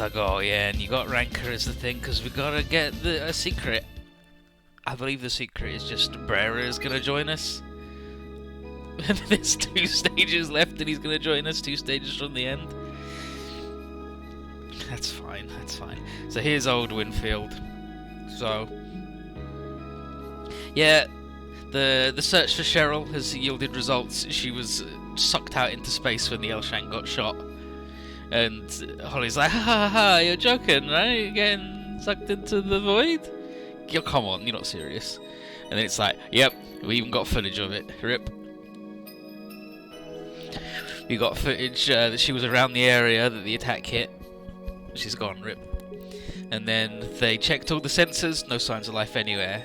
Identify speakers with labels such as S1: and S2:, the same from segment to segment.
S1: go, yeah, and you got Rancor as the thing, because we gotta get a secret. I believe the secret is just Brera is gonna join us. There's 2 stages left and he's gonna join us, 2 stages from the end. That's fine, that's fine. So here's old Winfield. So, yeah, the search for Cheryl has yielded results. She was sucked out into space when the Elshank got shot. And Holly's like, ha ha ha, you're joking, right? You're getting sucked into the void? Yo, come on, you're not serious. And then it's like, yep, we even got footage of it. Rip. We got footage that she was around the area that the attack hit. She's gone, rip. And then they checked all the sensors, no signs of life anywhere.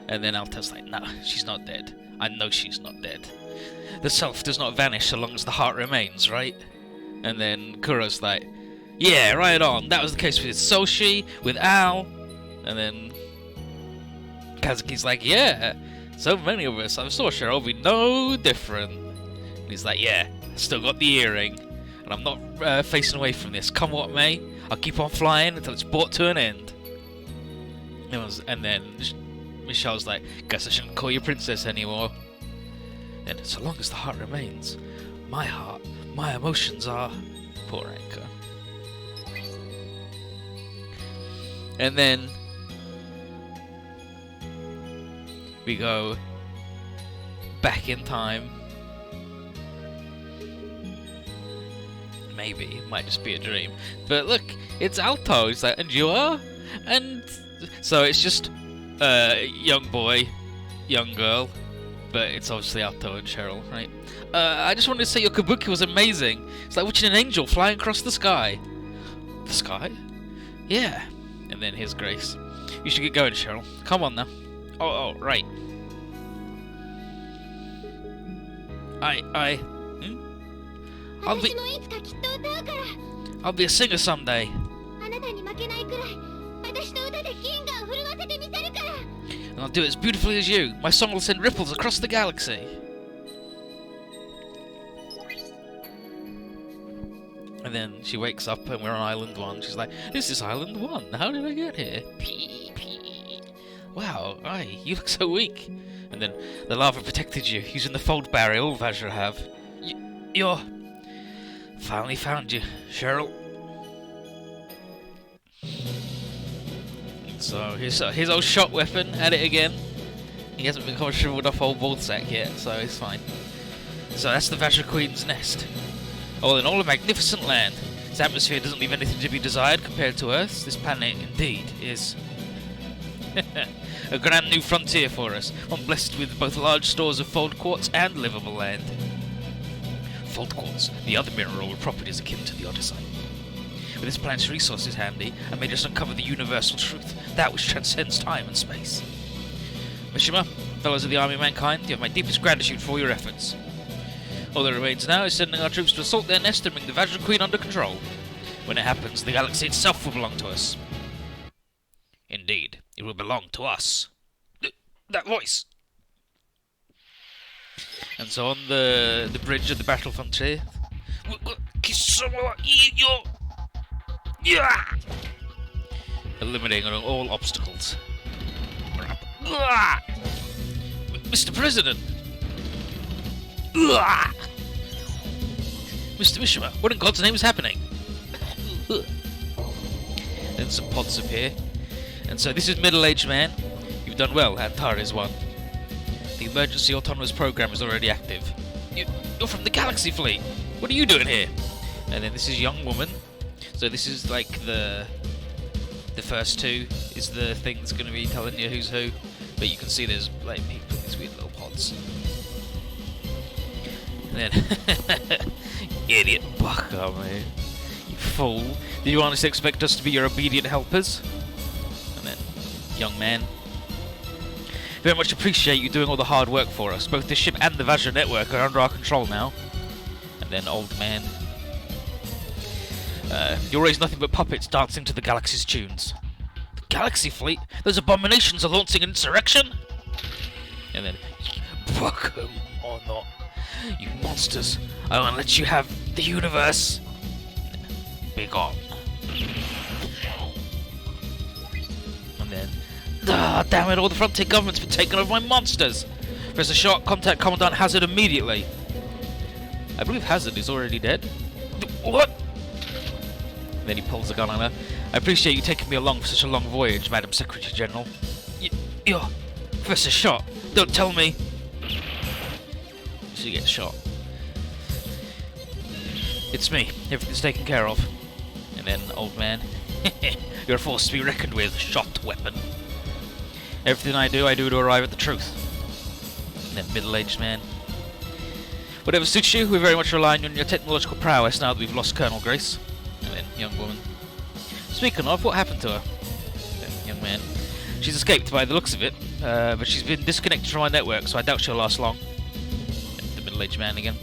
S1: And then Alta's like, nah, she's not dead. I know she's not dead. The self does not vanish so long as the heart remains, right? And then Kuro's like, yeah, right on. That was the case with Soshi, with Al. And then Kazuki's like, yeah, so many of us. I saw Cheryl be no different. And he's like, yeah, I still got the earring. And I'm not facing away from this. Come what may, I'll keep on flying until it's brought to an end. And then Michelle's like, guess I shouldn't call you princess anymore. And so long as the heart remains, my heart, my emotions are... Poor Anchor. And then we go back in time. Maybe, it might just be a dream. But look, it's Alto. He's like, and you are? And so it's just young boy, young girl. But it's obviously Alto and Cheryl, right? I just wanted to say your kabuki was amazing. It's like watching an angel flying across the sky. The sky? Yeah. And then here's Grace. You should get going, Cheryl. Come on now. Oh, right. I'll be a singer someday. And I'll do it as beautifully as you. My song will send ripples across the galaxy. And then she wakes up and we're on Island 1. She's like, this is Island 1. How did I get here? Pee, pee. Wow, aye, you look so weak. And then the lava protected you, using the fold barrier all Vajra have. You're... Finally found you, Cheryl. So his old shot weapon, at it again. He hasn't become a shriveled up old ball sack yet, so it's fine. So that's the Vajra Queen's nest. All in all, a magnificent land. Its atmosphere doesn't leave anything to be desired compared to Earth's. This planet, indeed, is a grand new frontier for us, one blessed with both large stores of fold quartz and livable land. Fold quartz, the other mineral with properties akin to the Odyssey. With this planet's resources handy, I may just uncover the universal truth, that which transcends time and space. Mishima, fellows of the army of mankind, you have my deepest gratitude for all your efforts. All that remains now is sending our troops to assault their nest and bring the Vajra Queen under control. When it happens, the galaxy itself will belong to us. Indeed, it will belong to us. That voice! And so on the bridge of the battle frontier... Eliminating all obstacles. Mr. President! Mr. Mishima, what in God's name is happening? Then some pods appear. And so this is middle-aged man. You've done well, Antares 1. The emergency autonomous program is already active. You're from the Galaxy Fleet! What are you doing here? And then this is young woman. So this is like the first 2 is the thing that's going to be telling you who's who. But you can see there's like people in these weird little pods. And then, idiot bucko, man. You fool. Did you honestly expect us to be your obedient helpers? And then, young man. Very much appreciate you doing all the hard work for us. Both the ship and the Vajra network are under our control now. And then, old man. You'll raise nothing but puppets dancing to the galaxy's tunes. The Galaxy Fleet? Those abominations are launching an insurrection? And then, fuck 'em or not. You monsters, I won't let you have the universe. Be gone. Ah, damn it, all the Frontier government's been taken over by monsters! Press a shot, contact Commandant Hazard immediately. I believe Hazard is already dead. What? Then he pulls the gun on her. I appreciate you taking me along for such a long voyage, Madam Secretary General. You're Professor Shot. Don't tell me. She gets shot. It's me. Everything's taken care of. And then, old man. You're a force to be reckoned with, shot weapon. Everything I do to arrive at the truth. And then, middle-aged man. Whatever suits you, we're very much relying on your technological prowess now that we've lost Colonel Grace. And then, young woman. Speaking of, what happened to her? Then, young man. She's escaped by the looks of it, but she's been disconnected from our network, so I doubt she'll last long. And the middle-aged man again.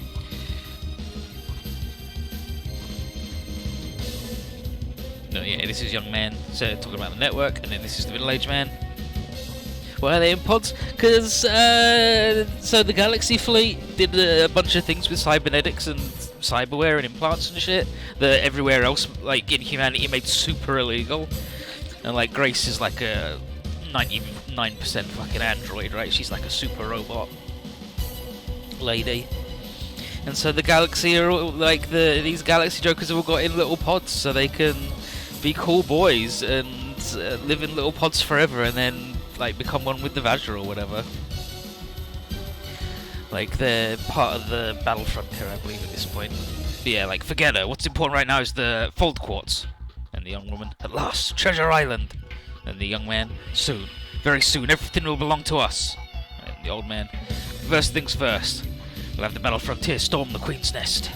S1: No, yeah, this is young man talking about the network, and then this is the middle-aged man. Why are they in pods? Because, so the Galaxy Fleet did a bunch of things with cybernetics and cyberware and implants and shit that everywhere else, like in humanity, made super illegal. And like Grace is like a 99% fucking android, right? She's like a super robot lady. And so the Galaxy are all, like these Galaxy Jokers have all got in little pods so they can be cool boys and live in little pods forever, and then like become one with the Vajra or whatever. Like they're part of the battlefront here, I believe, at this point. But yeah, like forget her. What's important right now is the fold quartz. And the young woman, at last, Treasure Island. And the young man, soon, very soon, everything will belong to us. And the old man, first things first. We'll have the battle frontier storm the Queen's Nest.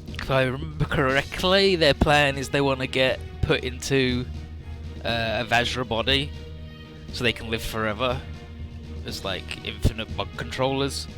S1: If I remember correctly, their plan is they want to get put into a Vajra body so they can live forever as like infinite bug controllers.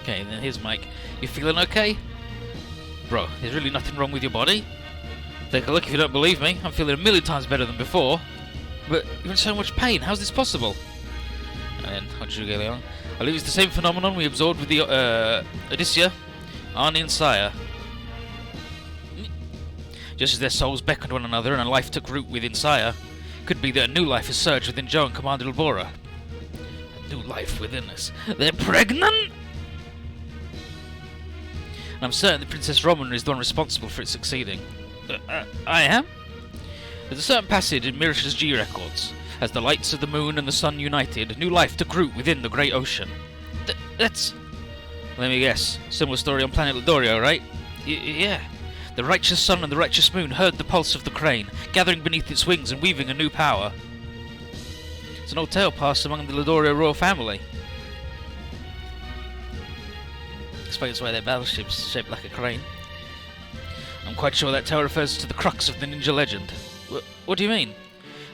S1: Okay, then here's Mike. You feeling okay? Bro, there's really nothing wrong with your body. Take a look if you don't believe me. I'm feeling a million times better than before. But you're in so much pain. How's this possible? And then, how did you get on? I believe it's the same phenomenon we observed with the Odysseus, Arnie and Sire. Just as their souls beckoned one another and a life took root within Sire, could be that a new life has surged within Joe and Commander Elbora. A new life within us. They're pregnant? And I'm certain that Princess Romana is the one responsible for it succeeding. I am? There's a certain passage in Mirish's G records. As the lights of the moon and the sun united, new life took root within the great ocean. That's... Let me guess. Similar story on planet Ladorio, right? Yeah. The righteous sun and the righteous moon heard the pulse of the crane, gathering beneath its wings and weaving a new power. It's an old tale passed among the Ladorio royal family. Explains why their battleship's shaped like a crane. I'm quite sure that tale refers to the crux of the ninja legend. What do you mean?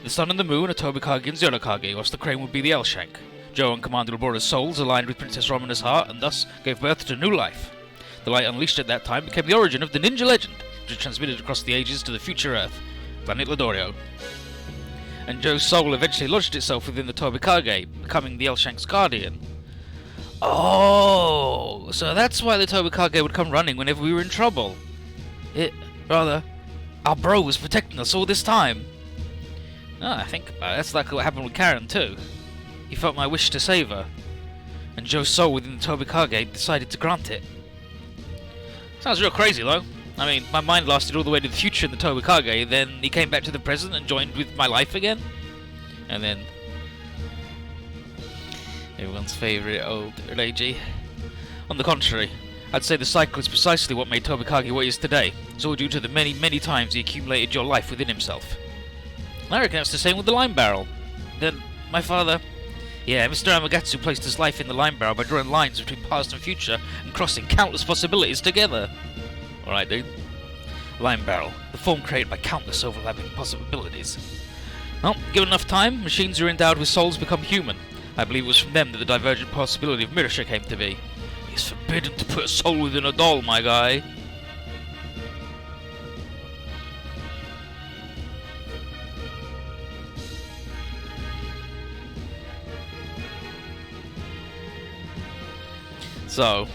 S1: The sun and the moon are Tobikage and Zonokage, whilst the crane would be the L-Shank. Joe and Commander Elbora's souls aligned with Princess Romana's heart and thus gave birth to new life. The light unleashed at that time became the origin of the ninja legend, which was transmitted across the ages to the future Earth, planet Ladorio. And Joe's soul eventually lodged itself within the Tobikage, becoming the L-Shank's guardian. Oh, so that's why the Tobikage would come running whenever we were in trouble. Our bro was protecting us all this time. I think about it. That's like what happened with Karen too. He felt my wish to save her, and Joe's soul within the Tobikage decided to grant it. Sounds real crazy though. I mean, my mind lasted all the way to the future in the Tobikage, then he came back to the present and joined with my life again. And then... everyone's favourite old lady. On the contrary, I'd say the cycle is precisely what made Tobikage what he is today. It's all due to the many, many times he accumulated your life within himself. I reckon that's the same with the lime barrel. Then, my father... Yeah, Mr. Amaterasu placed his life in the lime barrel by drawing lines between past and future and crossing countless possibilities together. Alright, dude. Lime barrel, the form created by countless overlapping possibilities. Well, given enough time, machines who are endowed with souls become human. I believe it was from them that the divergent possibility of Mirasha came to be. It's forbidden to put a soul within a doll, my guy. So,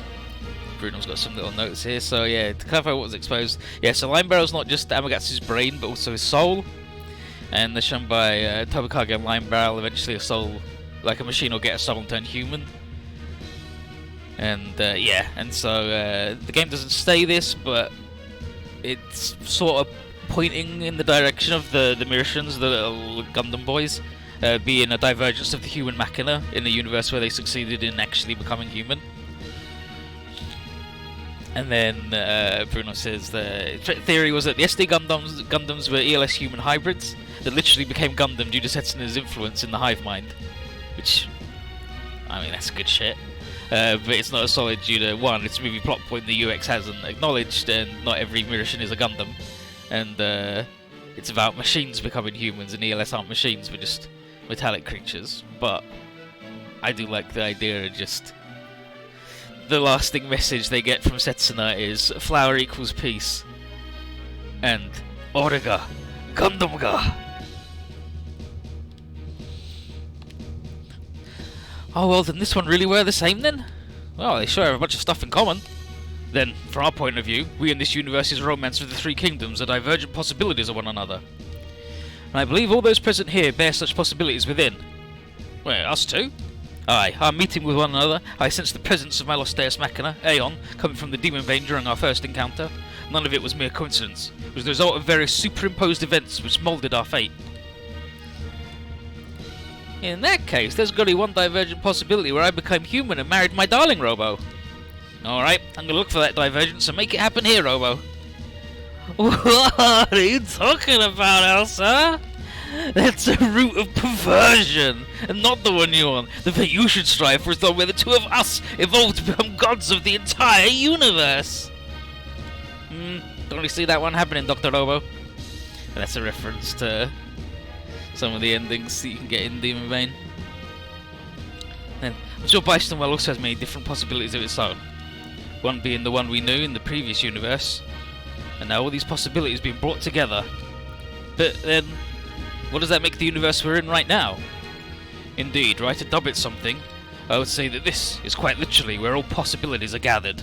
S1: Bruno's got some little notes here. So yeah, to clarify what was exposed. Yeah, so Lime Barrel's not just Amaterasu's brain, but also his soul. And they're shown by Tobikage and Lime Barrel. Eventually a soul, like a machine, will get a soul and turn human. And yeah, and so the game doesn't say this, but it's sort of pointing in the direction of the Mirashans, the little Gundam boys, being a divergence of the human machina in a universe where they succeeded in actually becoming human. And then Bruno says the theory was that the SD Gundams were ELS human hybrids that literally became Gundam due to Setsuna's influence in the hive mind. Which, I mean, that's good shit. But it's not a solid due to, one, it's a movie plot point the UX hasn't acknowledged, and not every Mirashan is a Gundam. And it's about machines becoming humans, and ELS aren't machines, but just metallic creatures. But I do like the idea of just... The lasting message they get from Setsuna is flower equals peace. And Orega, Gundam ga. Oh well, then this one really were the same then? Well, they sure have a bunch of stuff in common. Then, from our point of view, we in this universe's romance with the three kingdoms are divergent possibilities of one another. And I believe all those present here bear such possibilities within. Wait, us too? Aye, our meeting with one another, I sensed the presence of my lost Deus Machina, Aeon, coming from the Demon Vein during our first encounter. None of it was mere coincidence. It was the result of various superimposed events which moulded our fate. In that case, there's got to be one divergent possibility where I became human and married my darling Robo. Alright, I'm gonna look for that divergence and make it happen here, Robo. What are you talking about, Elsa? That's a root of perversion, and not the one you want. The fate you should strive for is the one where the two of us evolve to become gods of the entire universe. Don't really see that one happening, Dr. Robo. And that's a reference to some of the endings that you can get in Demon Vein. Then, I'm sure Well also has many different possibilities of its own. One being the one we knew in the previous universe, and now all these possibilities being brought together. But then, what does that make the universe we're in right now? Indeed, right, to dub it something, I would say that this is quite literally where all possibilities are gathered.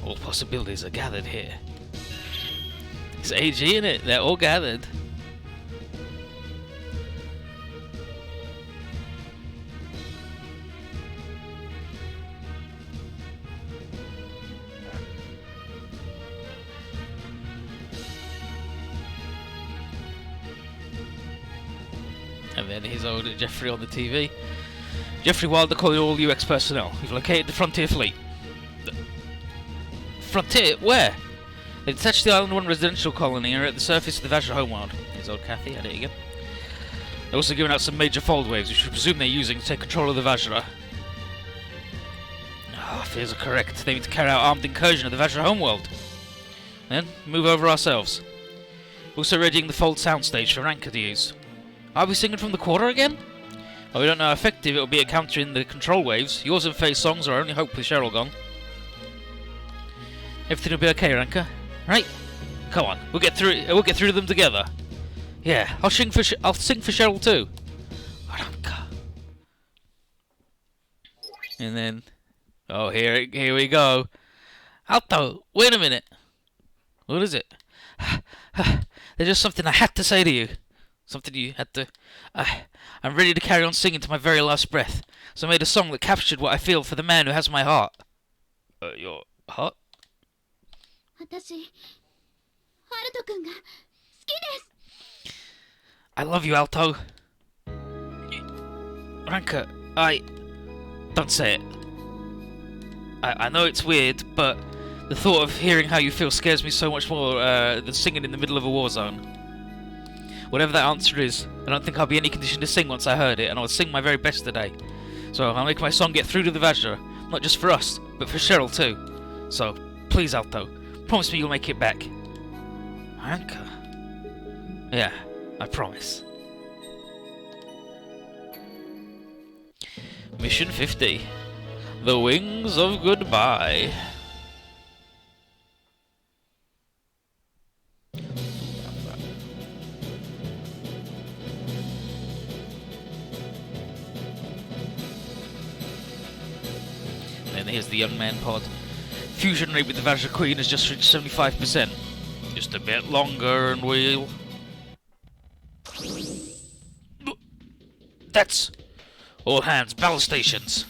S1: All possibilities are gathered here. It's AG, innit? They're all gathered. And then here's old Jeffrey on the TV. Jeffrey Wilder calling all UX personnel. We've located the Frontier Fleet. Frontier? Where? They detached the Island 1 residential colony and are at the surface of the Vajra homeworld. Here's old Kathy, at it again. They're also giving out some major fold waves, which we presume they're using to take control of the Vajra. Ah, fears are correct. They need to carry out armed incursion of the Vajra homeworld. Then, move over ourselves. Also readying the fold soundstage for Ranker to use. Are we singing from the quarter again? Well, we don't know how effective it will be at countering the control waves. Yours and Faye's songs are our only hope with Cheryl gone. Everything will be okay, Ranker. Right? Come on, we'll get through. We'll get through them together. Yeah, I'll sing for Cheryl too. Ranker. And then, oh, here we go. Alto, wait a minute. What is it? There's just something I had to say to you. Something you had to... I'm ready to carry on singing to my very last breath. So I made a song that captured what I feel for the man who has my heart. Your heart? I love you, Alto. Ranker, Don't say it. I know it's weird, but the thought of hearing how you feel scares me so much more than singing in the middle of a war zone. Whatever that answer is, I don't think I'll be in any condition to sing once I heard it, and I'll sing my very best today. So I'll make my song get through to the Vajra, not just for us, but for Cheryl too. So, please, Alto, promise me you'll make it back. Anchor? Yeah, I promise. Mission 50. The Wings of Goodbye. And here's the young man pod. Fusion rate with the Vajra Queen has just reached 75%. Just a bit longer and we'll... That's... All hands, battle stations.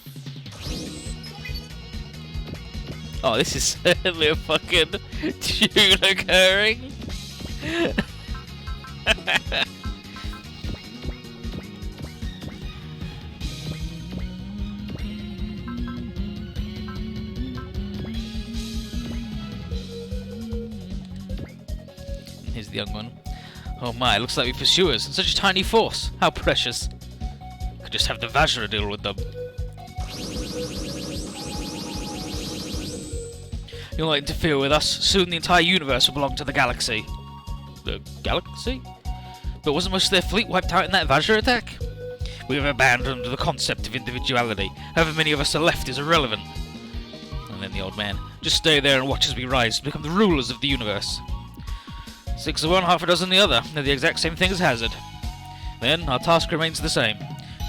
S1: Oh, this is certainly a fucking tune occurring. Here's the young one. Oh my, looks like we pursue us in such a tiny force. How precious. Could just have the Vajra deal with them. You'll not interfere with us. Soon the entire universe will belong to the galaxy. The galaxy? But wasn't most of their fleet wiped out in that Vajra attack? We have abandoned the concept of individuality. However many of us are left is irrelevant. And then the old man. Just stay there and watch as we rise to become the rulers of the universe. 6 of one, half a dozen the other. They're the exact same thing as Hazard. Then, our task remains the same.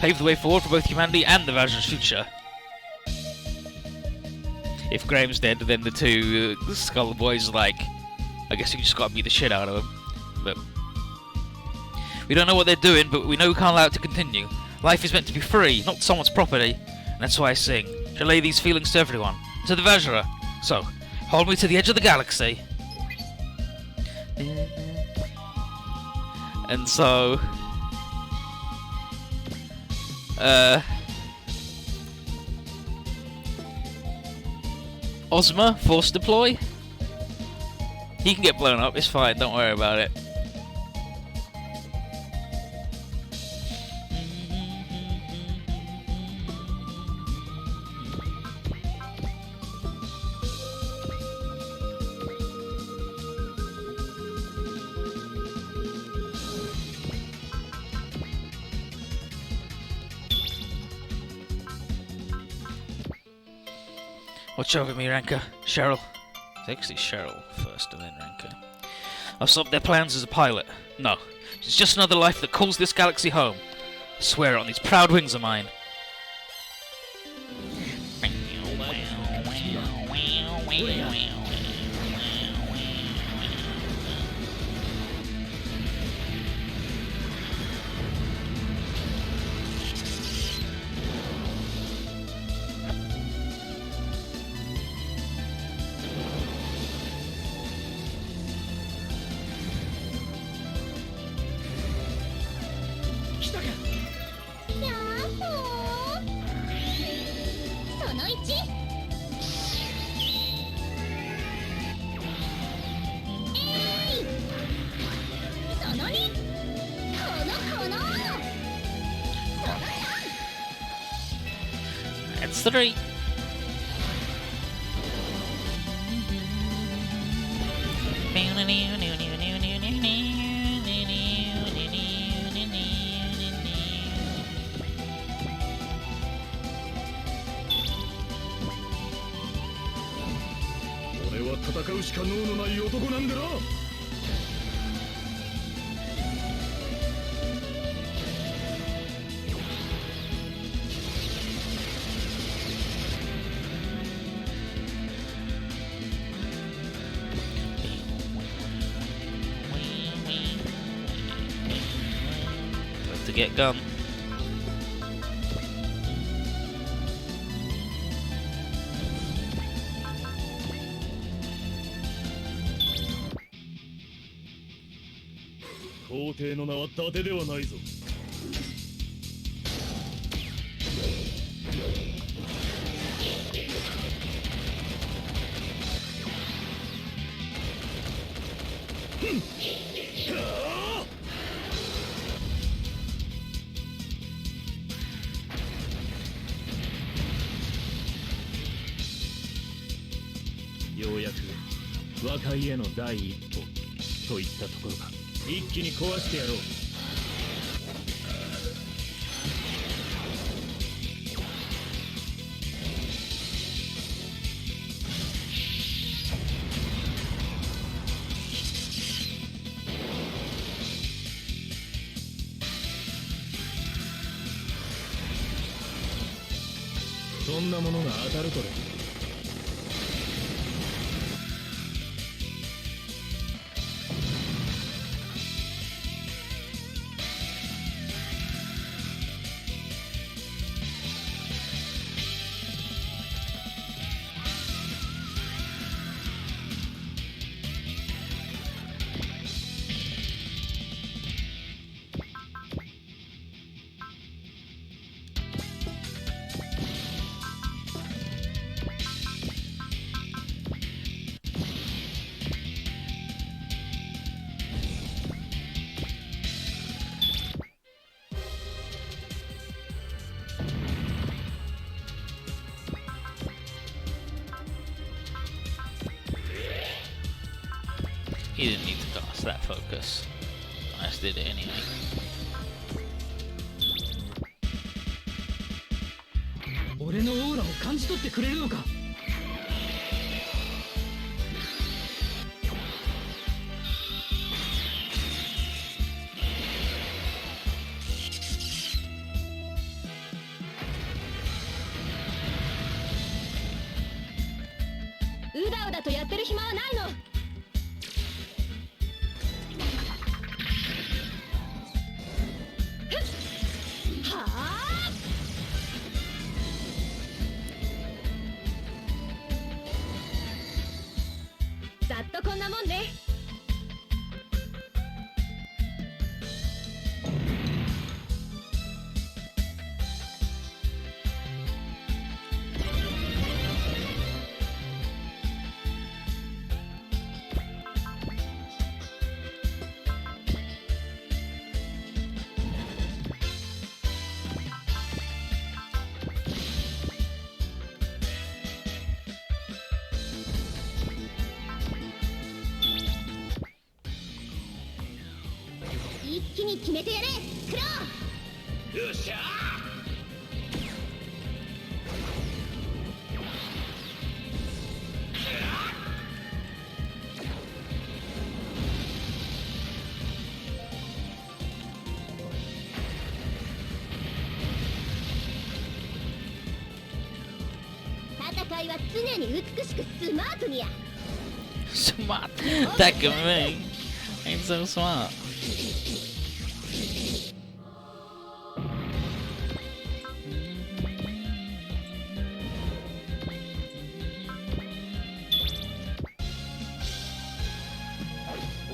S1: Pave the way forward for both humanity and the Vajra's future. If Graham's dead, then the two Skull Boys like... I guess you just gotta beat the shit out of them. But... we don't know what they're doing, but we know we can't allow it to continue. Life is meant to be free, not someone's property. And that's why I sing. Relay these feelings to everyone. To the Vajra. So, hold me to the edge of the galaxy. And so... Ozma, force deploy? He can get blown up, it's fine, don't worry about it. Watch over me, Ranka. Cheryl. It's actually Cheryl first and then Ranka. I've solved their plans as a pilot. No. It's just another life that calls this galaxy home. I swear it on these proud wings of mine. That's 3. To get gun.
S2: ようやく和解への第一歩といったところか。一気に壊してやろう。そんなものが当たるとで。
S1: He didn't need to cast that focus. I just did it anyway.
S3: 俺のオーラを感じ取ってくれるのか。
S4: うだうだとやってる暇はないの。はあ。ざっとこんなもんね。一気に決めてやれ、クロー。よっしゃ戦いは常に美しくスマートにや。
S1: Smart. That can me. Ain't so smart.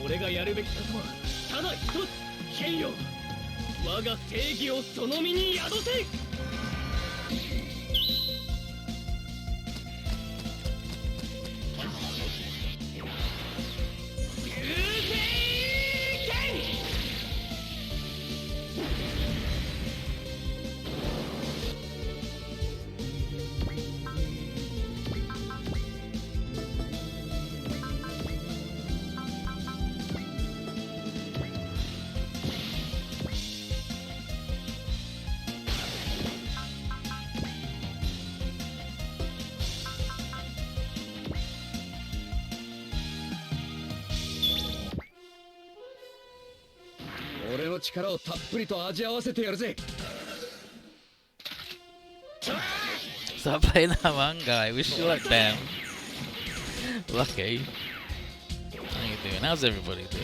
S2: 俺がやるべきことはただ一つ。剣よ、我が正義をその身に宿せ。俺の力をたっぷりと味合わせてやるぜ。
S1: Stop playing that manga. I wish you luck, damn. Lucky. How you doing? How's everybody doing?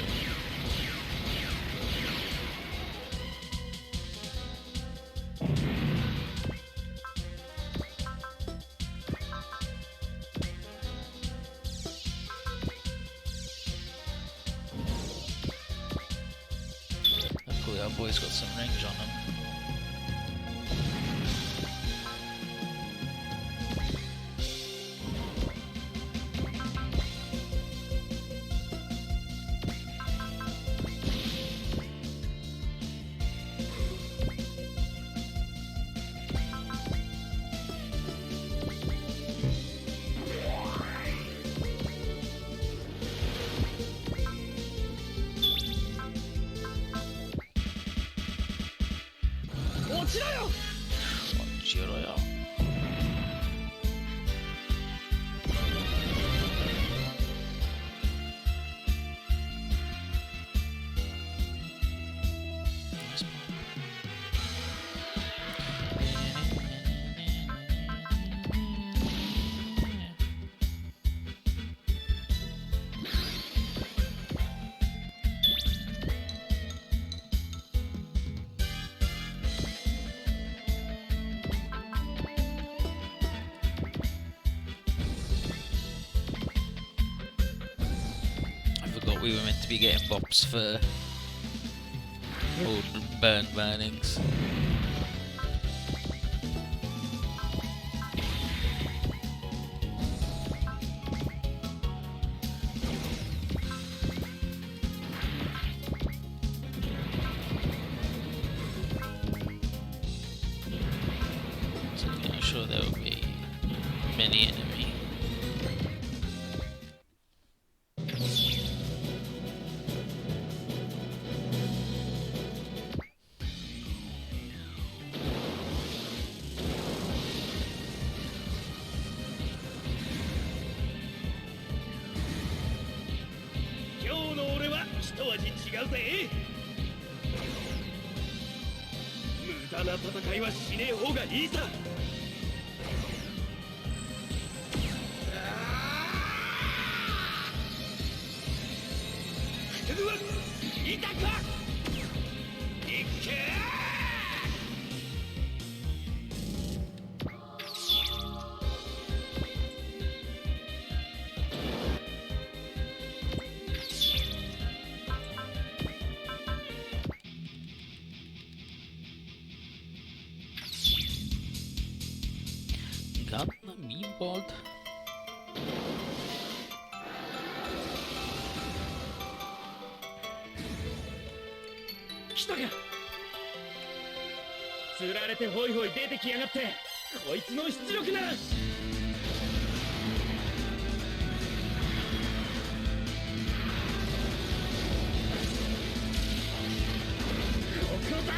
S1: Luckily our boy's got some range on him.
S3: ちろよ。
S1: 落ちろよ。We were meant to be getting bops for all the burnings. So yeah, I'm sure there will be many enemies. Got the meatball.
S2: 来たか。釣られてホイホイ出てきやがって。こいつの出力な。ここだ。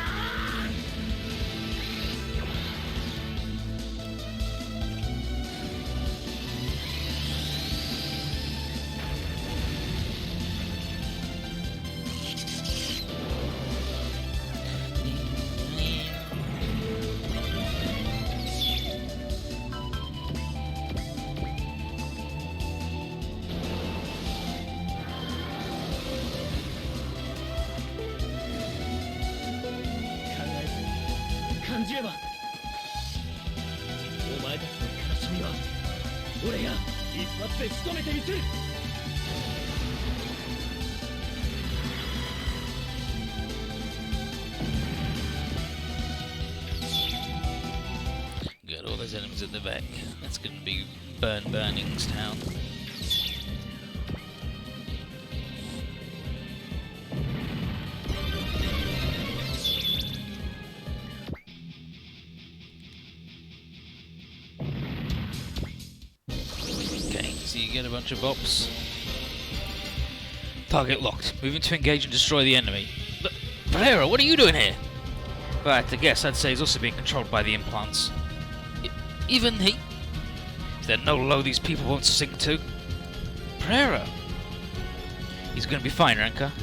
S2: 感じればお前たちの悲しみは俺が一発で仕留めてみせる。
S1: Got all those enemies at the back. That's going to be Burnings Town. So you get a bunch of bops. Target locked. Moving to engage and destroy the enemy. Valera, what are you doing here? If I had to guess, I'd say he's also being controlled by the implants. Even he... Is there no low these people won't sing to? Pereira! He's gonna be fine, Ranka.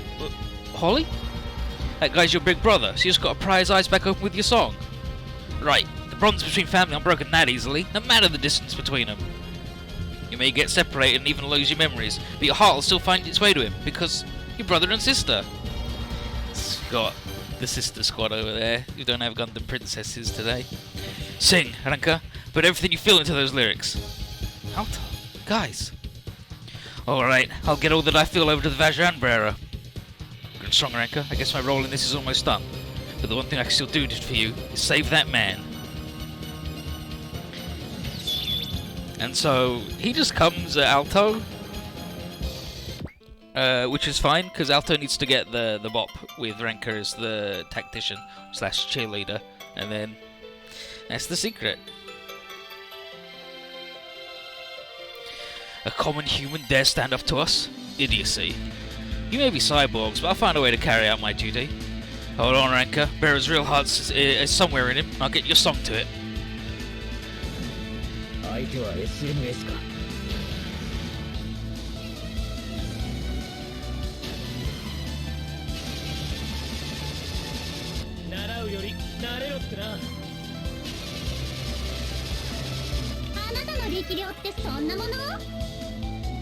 S1: Holly? That guy's your big brother, so you just gotta pry his eyes back open with your song. Right, the bonds between family aren't broken that easily, no matter the distance between them. You may get separated and even lose your memories, but your heart will still find its way to him, because you're brother and sister. It's got the sister squad over there, who don't have Gundam princesses today. Sing, Ranka, put everything you feel into those lyrics. Alto, guys. Alright, I'll get all that I feel over to the Vajran bearer. Good strong, Ranka, I guess my role in this is almost done. But the one thing I can still do for you is save that man. And so, he just comes at Alto, which is fine, because Alto needs to get the bop with Ranka as the tactician / cheerleader, and then that's the secret. A common human dare stand up to us? Idiocy. You may be cyborgs, but I'll find a way to carry out my duty. Hold on, Ranker. Bearer's real heart is somewhere in him. I'll get your song to it.
S2: 相手は SMS か。習うより慣れろってな。
S4: あなたの力量ってそんなもの？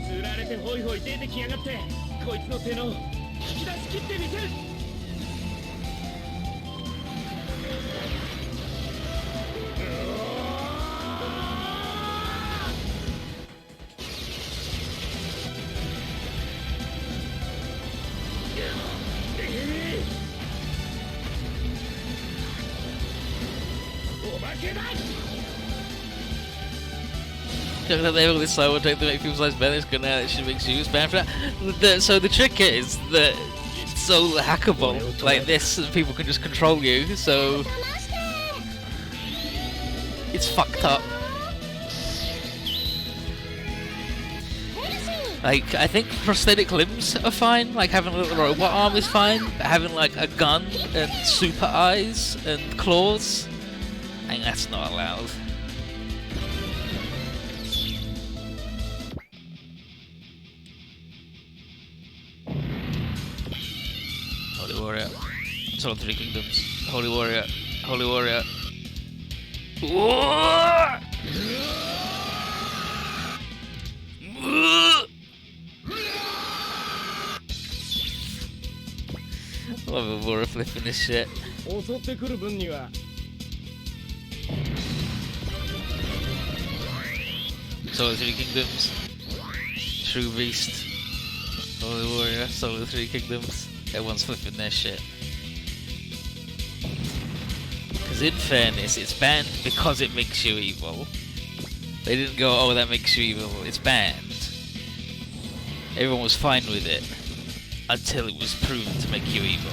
S2: 釣られてホイホイ出てきやがって、こいつの性能引き出し切ってみせる。おまけだ。
S1: They all this will take to make people's lives better. It's good now that she makes you bad for that. So the trick is that it's so hackable like this, that people can just control you. So it's fucked up. Like, I think prosthetic limbs are fine. Like having a little robot arm is fine. But having like a gun and super eyes and claws, I think that's not allowed. Holy Warrior. Soul of Three Kingdoms. Holy Warrior. Holy Warrior. Love a Warrior flipping this shit.
S2: 襲ってくる分には
S1: Soul of Three Kingdoms. True Beast. Holy Warrior. Soul of Three Kingdoms. Everyone's flipping their shit. Because in fairness, it's banned because it makes you evil. They didn't go, oh, that makes you evil. It's banned. Everyone was fine with it until it was proven to make you evil.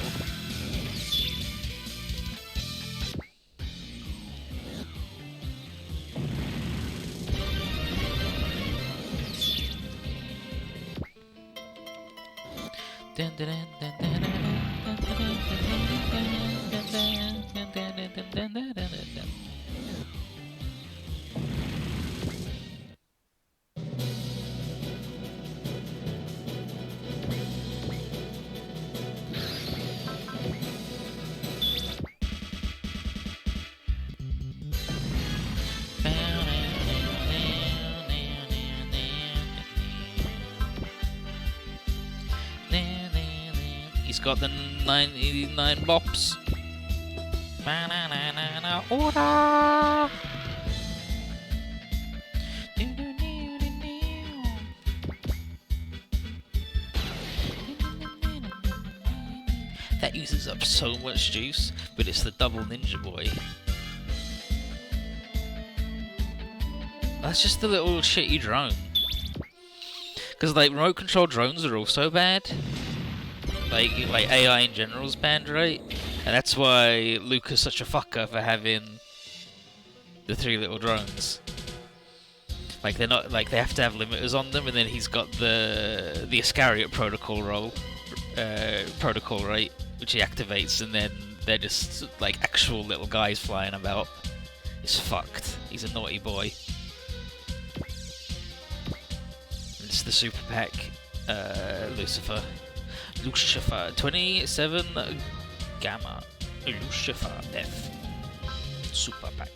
S1: He's got the 99 bops. Order! That uses up so much juice, but it's the double Ninja Boy. That's just the little shitty drone. Because like remote control drones are also bad. Like AI in general is banned, right? And that's why Luke is such a fucker for having the three little drones. Like they're not like they have to have limiters on them, and then he's got the Iscariot protocol protocol, right? Which he activates, and then they're just like actual little guys flying about. It's fucked. He's a naughty boy. It's the super pack, Lucifer, 27 Gamma, Lucifer F, super pack.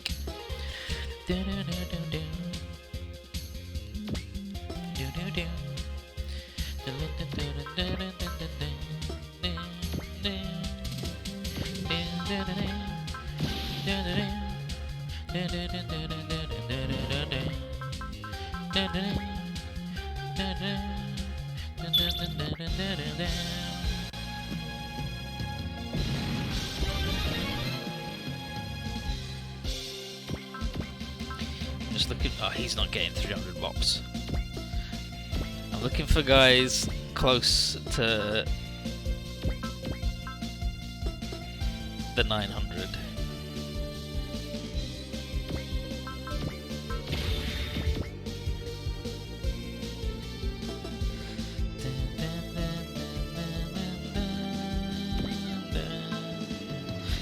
S1: I'm just looking. Oh, he's not getting 300 bops. I'm looking for guys close to the 900.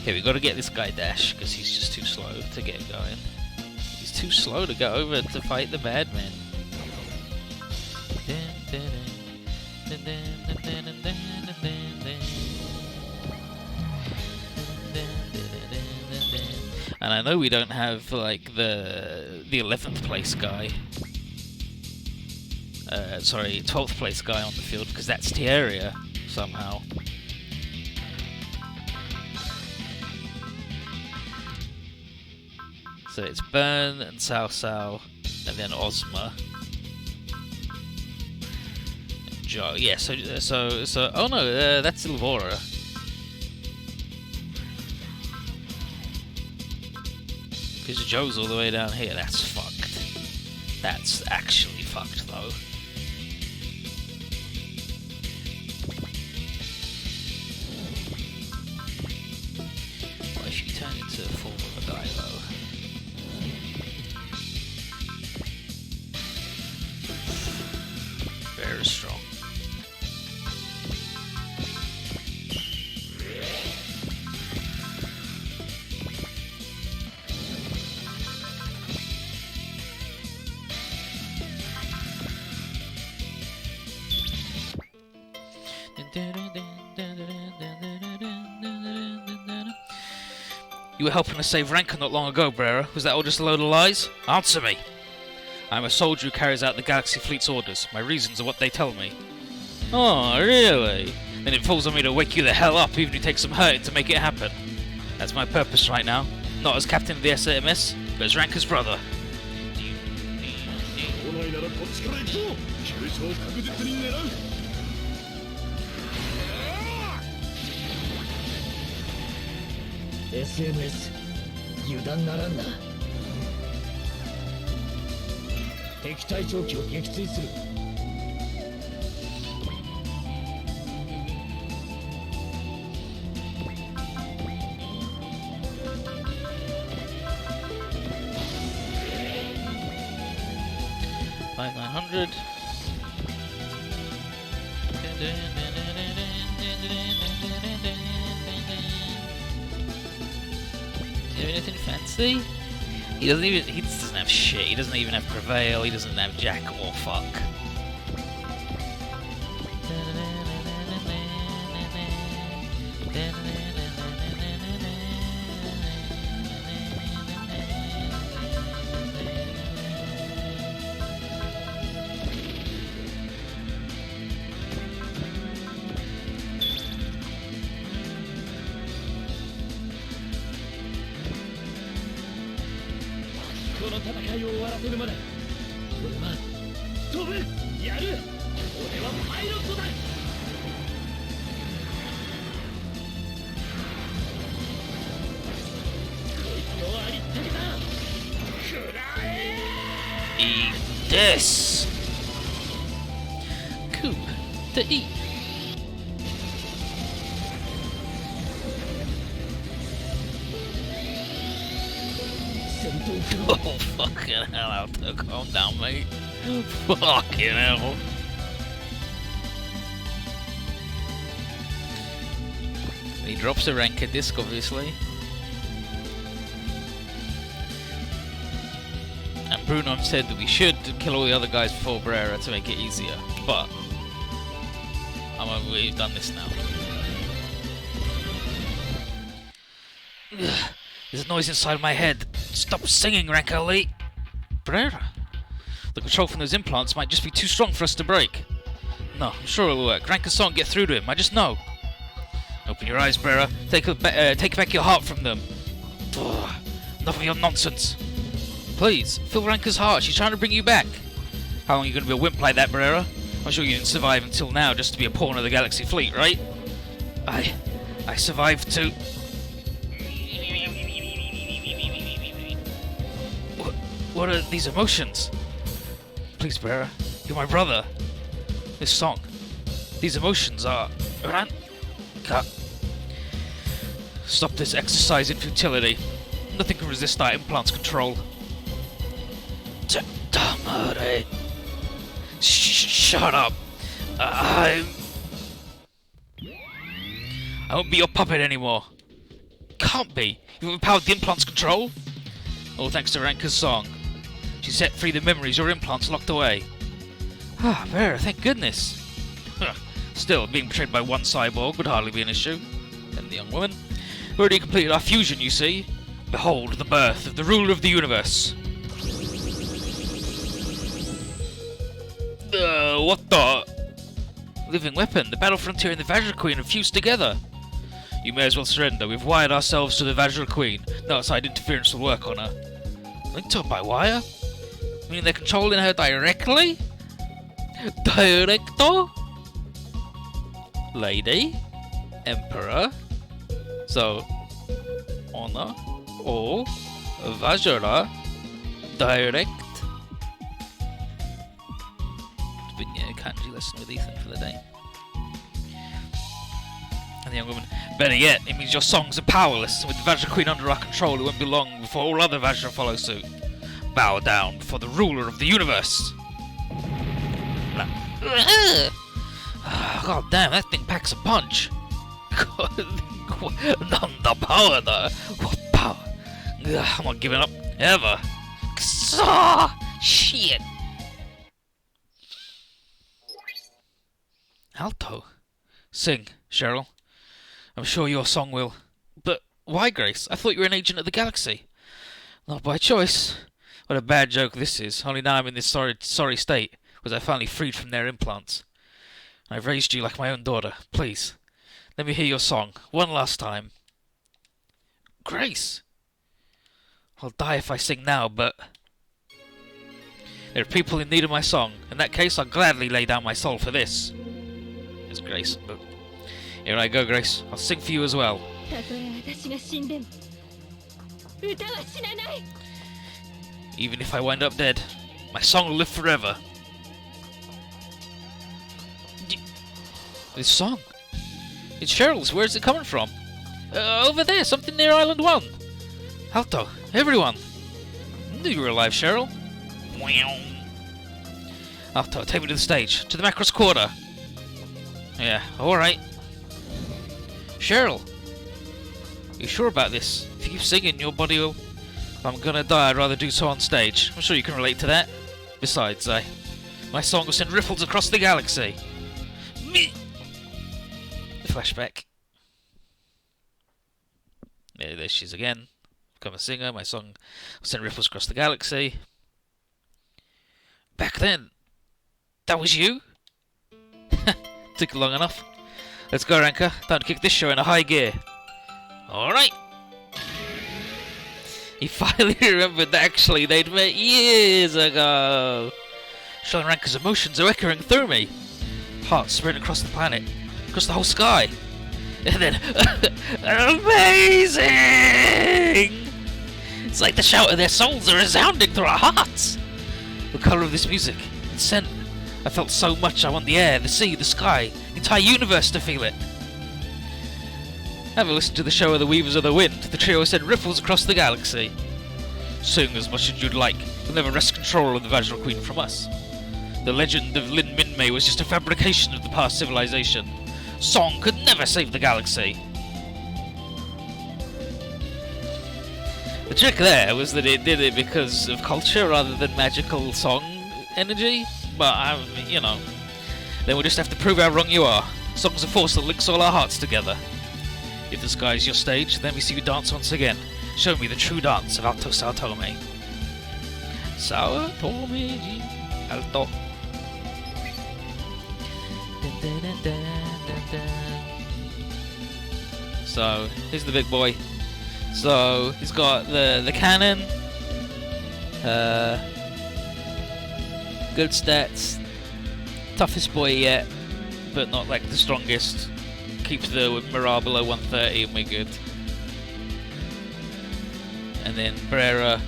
S1: Okay, we got to get this guy Dash because he's just too slow to get going. He's too slow to go over to fight the bad men. And I know we don't have like the 11th place guy. Sorry, 12th place guy on the field because that's Tieria somehow. So it's Burn and Sao Sao, and then Ozma. And Joe, yeah. So. Oh no, that's Ilvora. Because Joe's all the way down here. That's fucked. That's actually fucked, though. What if you turn into a form of a guy, though? Very strong. You were helping us save Ranka not long ago, Brera. Was that all just a load of lies? Answer me! I am a soldier who carries out the Galaxy Fleet's orders. My reasons are what they tell me. Oh, really? Then it falls on me to wake you the hell up, even if it takes some hurting to make it happen. That's my purpose right now. Not as captain of the SRMS, but as Ranka's brother.
S2: SMS 油断ならんな。敵対長機を撃墜する。
S1: $5,900. Do anything fancy? He doesn't have shit. He doesn't even have Prevail. He doesn't have Jack or Fuck. Eat this! Coop to eat. Oh, fucking hell, Alto, calm down, mate. Fucking hell. He drops a Ranka disc, obviously. And Bruno said that we should kill all the other guys before Brera to make it easier, but we've done this now. Ugh, there's a noise inside my head. Stop singing, Ranka Lee. Brera? The control from those implants might just be too strong for us to break. No, I'm sure it'll work. Ranka's song get through to him, I just know. Open your eyes, Brera. Take back your heart from them. Ugh, enough of your nonsense. Please, feel Ranka's heart. She's trying to bring you back. How long are you going to be a wimp like that, Brera? I'm sure you didn't survive until now just to be a pawn of the Galaxy Fleet, right? I survived too. What are these emotions? Please, Brera, you're my brother. This song, these emotions are... Ranka. Stop this exercise in futility. Nothing can resist our implant's control. Tamare. Shut up. I won't be your puppet anymore. Can't be. You've overpowered the implant's control? All thanks to Ranka's song. She set free the memories your implants locked away. Ah, Vera, thank goodness. Still, being betrayed by one cyborg would hardly be an issue. Then the young woman. We already completed our fusion, you see. Behold the birth of the ruler of the universe. What the? Living weapon. The battle frontier and the Vajra Queen have fused together. You may as well surrender. We've wired ourselves to the Vajra Queen. No outside interference will work on her. Linked to her by wire? Meaning they're controlling her directly? Director? Lady? Emperor? So, honor? Or Vajra? Direct? It's been a kanji lesson with Ethan for the day. And the young woman, better yet, it means your songs are powerless. With the Vajra Queen under our control, it won't be long before all other Vajra follow suit. Bow down before the ruler of the universe. God damn, that thing packs a punch. None the power though. What power? I'm not giving up ever. Shit. Alto. Sing, Cheryl. I'm sure your song will. But why, Grace? I thought you were an agent of the galaxy. Not by choice. What a bad joke this is. Only now I'm in this sorry state, was I finally freed from their implants. I've raised you like my own daughter. Please, let me hear your song. One last time. Grace! I'll die if I sing now, but... there are people in need of my song. In that case, I'll gladly lay down my soul for this. It's Grace, but... here I go, Grace. I'll sing for you as well. Even if I wind up dead, my song will live forever. This song? It's Cheryl's. Where's it coming from? Over there, something near Island 1. Alto, everyone. I knew you were alive, Cheryl. Alto, take me to the stage. To the Macross Quarter. Yeah, alright. Cheryl, you sure about this? If you keep singing, your body will... if I'm gonna die, I'd rather do so on stage. I'm sure you can relate to that. Besides, my song will send ripples across the galaxy. Me. The flashback. Yeah, there she is again. Become a singer. My song will send ripples across the galaxy. Back then, that was you? Took long enough. Let's go, Ranka. Time to kick this show in a high gear. Alright. He finally remembered that actually they'd met years ago. Showing Ranka's emotions are echoing through me. Hearts spread across the planet, across the whole sky. And then, amazing! It's like the shout of their souls are resounding through our hearts. The colour of this music, its scent. I felt so much I want the air, the sea, the sky, the entire universe to feel it. Have a listen to the show of the Weavers of the Wind. The trio sent ripples across the galaxy. Sing as much as you'd like. You'll never wrest control of the Vajra Queen from us. The legend of Lin Minmei was just a fabrication of the past civilization. Song could never save the galaxy. The trick there was that it did it because of culture rather than magical song energy. But, you know, then we'll just have to prove how wrong you are. Song's a force that links all our hearts together. If the sky is your stage, let me see you dance once again. Show me the true dance of Alto Saotome. Saotome Alto. So, here's the big boy. So, he's got the cannon. Good stats. Toughest boy yet, but not like the strongest. Keeps the morale below 130 and we're good. And then Brera,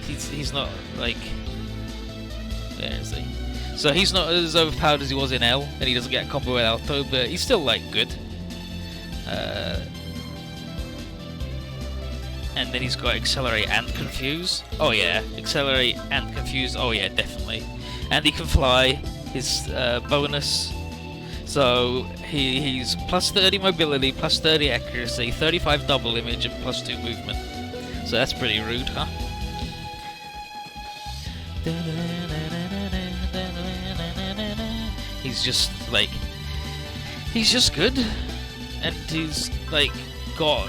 S1: he's not like... where is he? So he's not as overpowered as he was in L, and he doesn't get a combo with Alto, but he's still like good. And then he's got Accelerate and Confuse. Oh yeah, Accelerate and Confuse. Oh yeah, definitely. And he can fly. His bonus So he's plus 30 mobility, plus 30 accuracy, 35 double image, and plus 2 movement. So that's pretty rude, huh? He's just like, he's just good, and he's like got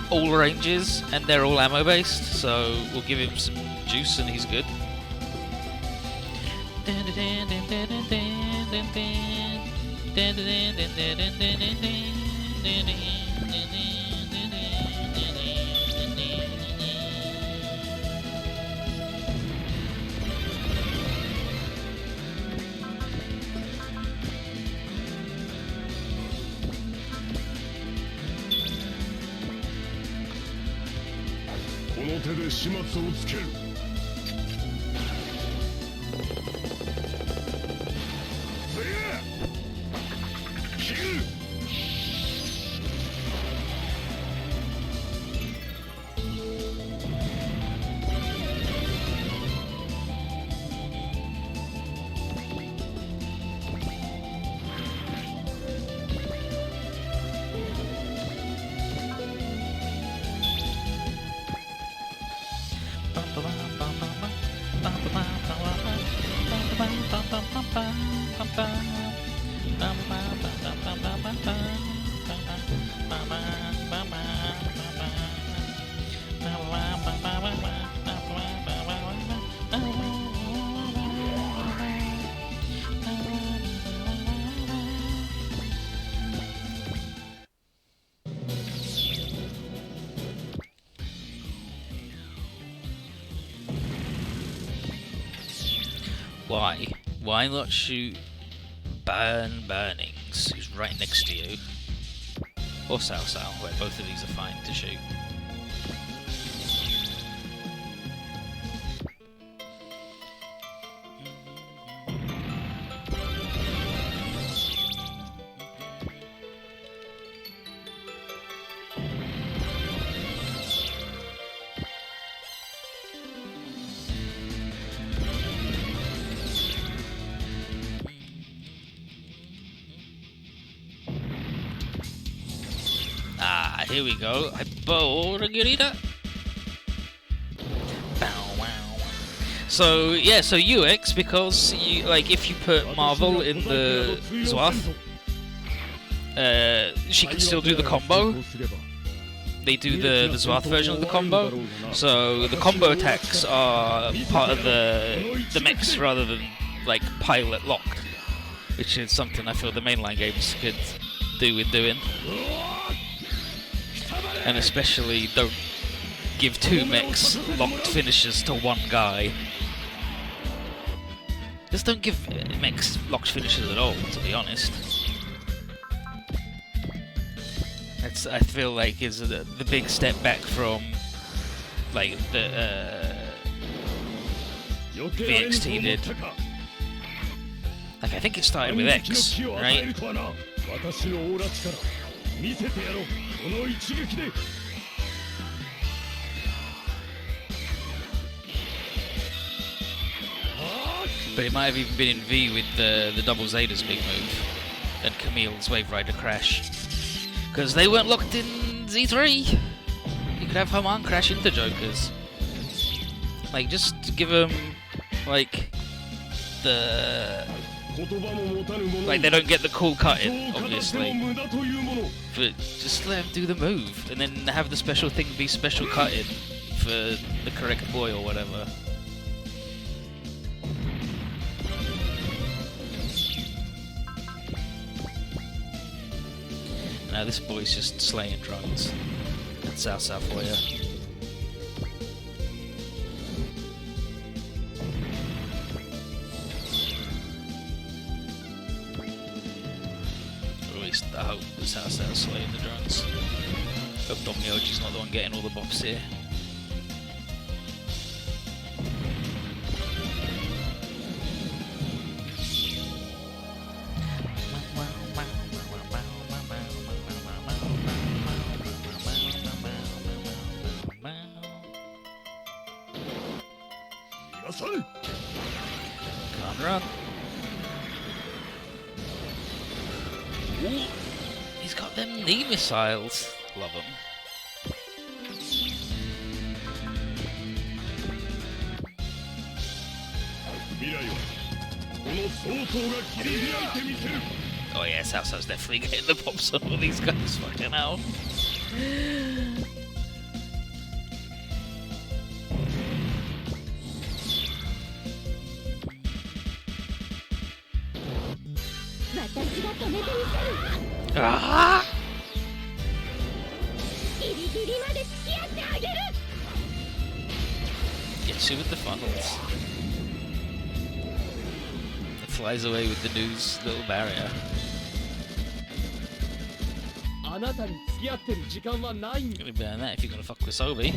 S1: all ranges, and they're all ammo based. So we'll give him some juice, and he's good. Why? Why not shoot Burnings, who's right next to you? Or Sao, where both of these are fine to shoot. Here we go. I bought a Gurita. So yeah, so UX, because you like if you put Marvel in the Zwath, she can still do the combo. They do the Zwath version of the combo, so the combo attacks are part of the mix rather than like pilot locked, which is something I feel the mainline games could do with doing. And especially don't give 2 mechs locked finishes to one guy. Just don't give mechs locked finishes at all, to be honest. That's, I feel like, is the big step back from like the VXT did. Like I think it started with X, right? But it might have even been in V with the double Zeta's big move and Camille's Wave Rider crash. Because they weren't locked in Z3. You could have Haman crash into Jokers. Like, just give them, like, the... Like, they don't get the cool cut-in, obviously. But just let them do the move, and then have the special thing be special cut-in for the correct boy or whatever. Now this boy's just slaying drones. That's Sao for you. I hope this house that's slaying the drones. Hope Domioji's not the one getting all the bops here. Can't run. Ooh, he's got them knee missiles. Love them.
S2: 未来はこの相当が切り開いてみせる
S1: Oh yeah, Salsa's definitely getting the pops on all these guys. Fucking hell. Ah! Gets you with the funnels. It flies away with the news little barrier.
S2: あなたに付き合ってる時間はないんだ
S1: Gonna burn that if you're gonna fuck with Sobi.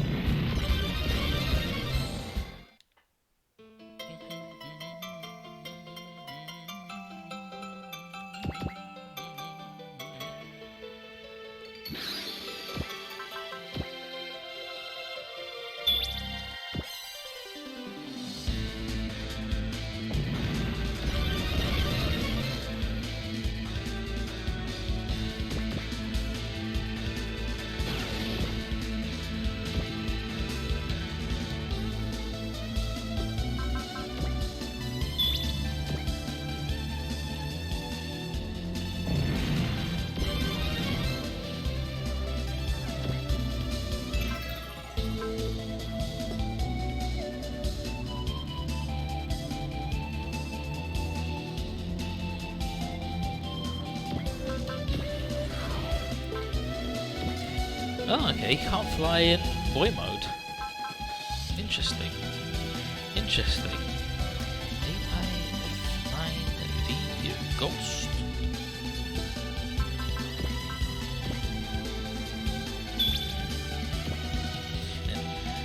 S1: Oh, okay, he can't fly in boy mode. Interesting. Interesting. A9D Ghost.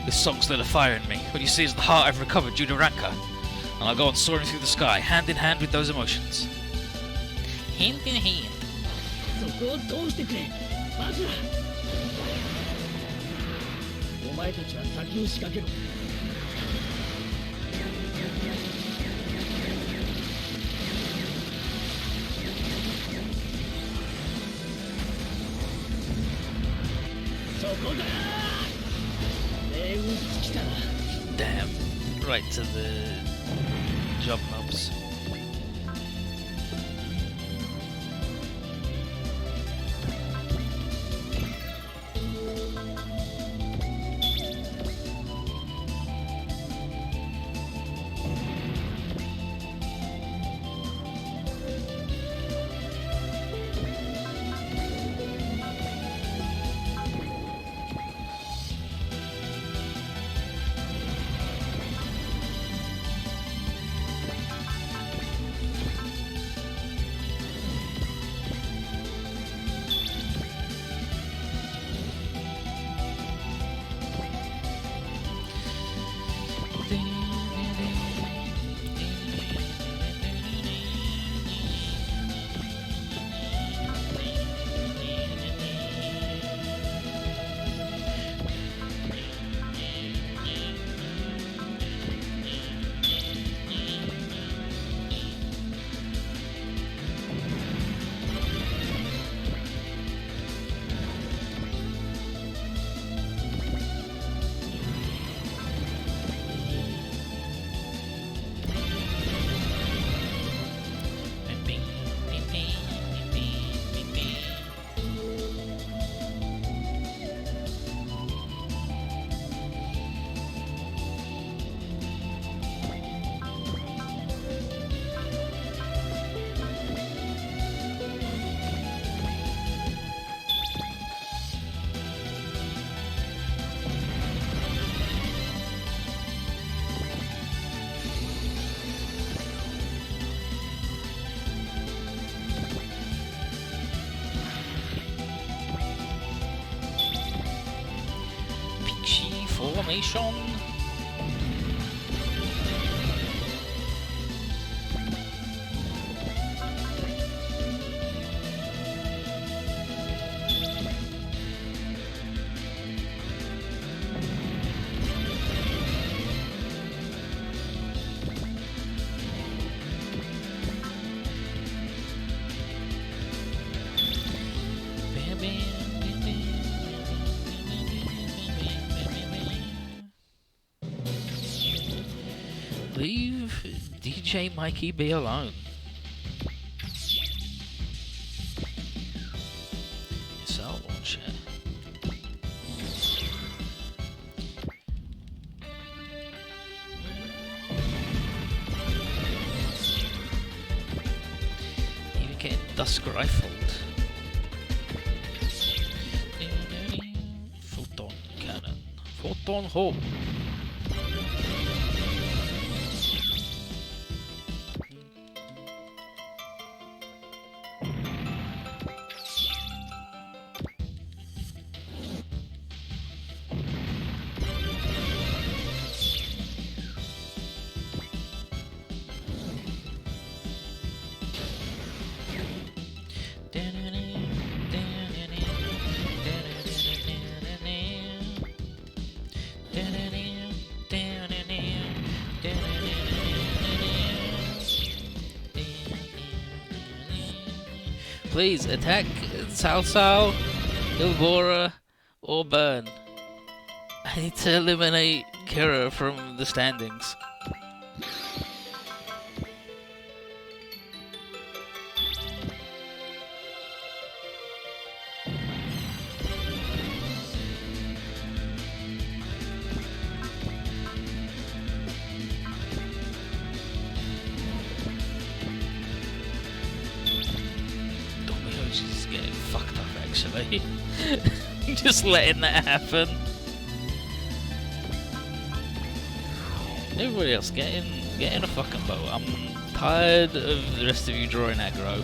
S1: This song's lit a fire in me. What you see is the heart I've recovered due to rancor. And I'll go on soaring through the sky, hand in hand with those emotions. Hand in hand.
S2: そこを通してくれまずはお前たちは先を仕掛けろそこだ命運尽きたな
S1: Damn. Right to the job mobs. Formation. DJ Mikey be alone? Missile launcher. Even getting dusk rifled. Photon cannon. Photon home. Please attack Salsal, Ilvora, or burn. I need to eliminate Kira from the standings. She's getting fucked up, actually. Just letting that happen. Everybody else, get in a fucking boat. I'm tired of the rest of you drawing aggro.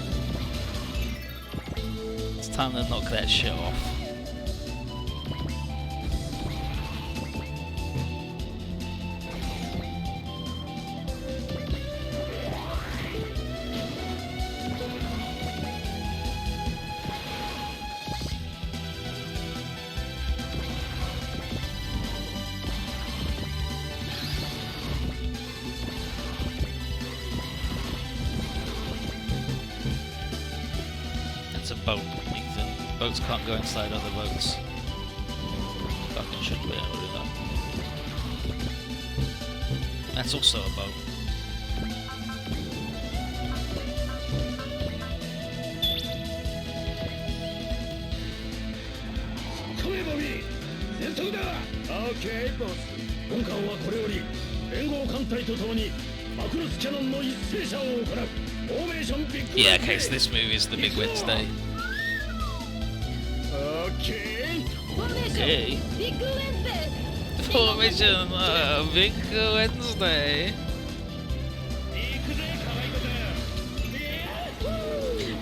S1: It's time to knock that shit off. It's a boat, Ethan. Boats can't go inside other boats. Fucking should be able to do that. That's also a boat.
S2: Okay, boss. 本艦はこれより連合艦隊とともにマクロスキャノンの一斉射を行う。フォーメーションビッグ
S1: Yeah, okay, so this movie is the Big Wednesday.
S2: Okay.
S1: Okay.
S4: Big Wednesday.
S1: Formation, Big Wednesday.
S2: 行くぜ、可愛いこと。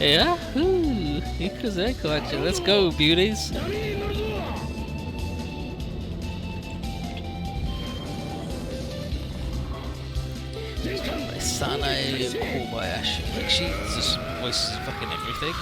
S1: Yahoo! Ikuzekoachi, let's go, beauties.
S2: 波に乗るぞ。
S1: Sanae Kobayashi. Like, she just voices fucking everything.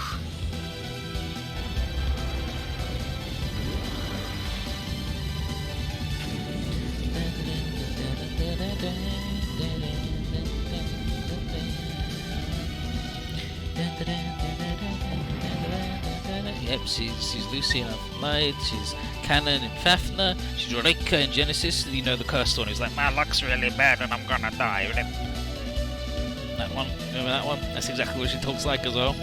S1: Yep, she's Lucy in Light, she's Canon in Fafnir, she's Rika in Genesis, you know, the cursed one who's like, my luck's really bad and I'm gonna die. That one, remember that one? That's exactly what she talks like as well.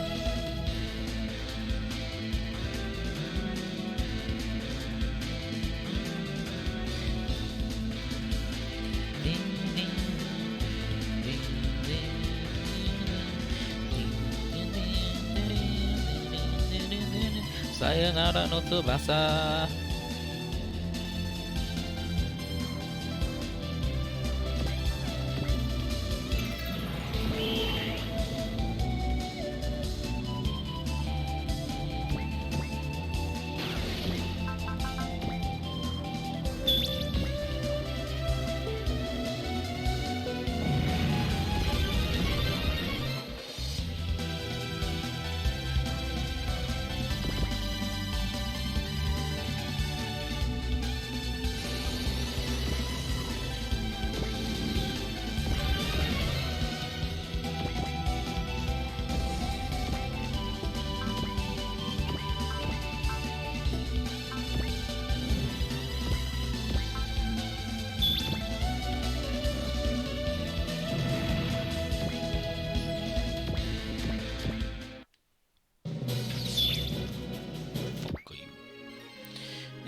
S1: Sayonara no Tsubasa.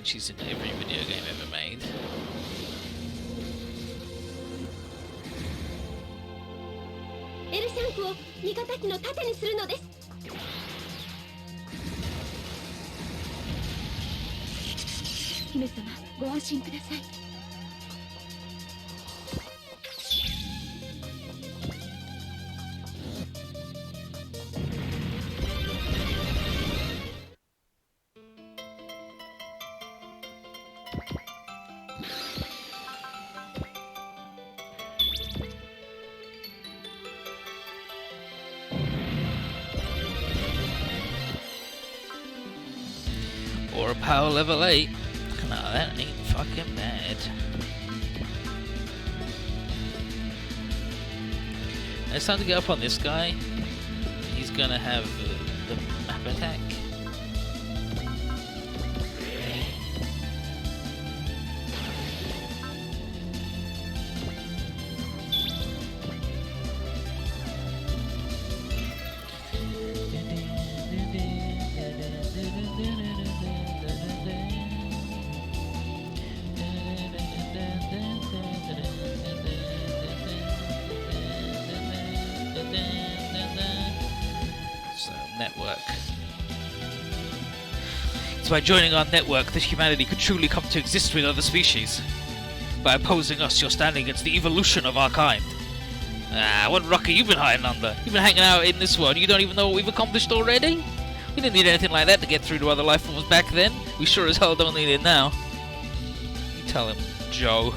S1: And she's in every video game ever made.
S4: L3 を味方機の盾にするのです。姫様、ご安心ください。
S1: Or a power level 8. No, that ain't fucking bad. It's time to get up on this guy. He's gonna have the map attack. Network. It's by joining our network that humanity could truly come to exist with other species. By opposing us, you're standing against the evolution of our kind. Ah, what rock have you been hiding under? You've been hanging out in this world, you don't even know what we've accomplished already? We didn't need anything like that to get through to other life forms back then. We sure as hell don't need it now. You tell him, Joe.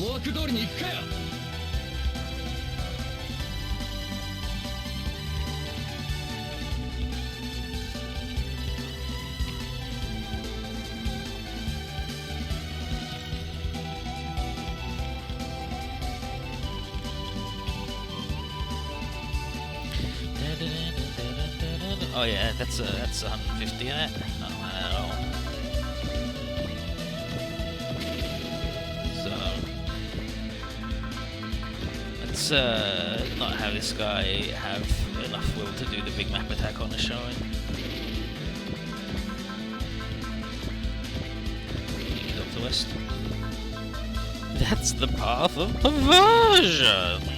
S2: 思惑通りに行くかよ。
S1: Oh yeah, that's 150 in it. Not bad at all. So let's not have this guy have enough will to do the big map attack on the showing. Up the west. That's the path of perversion.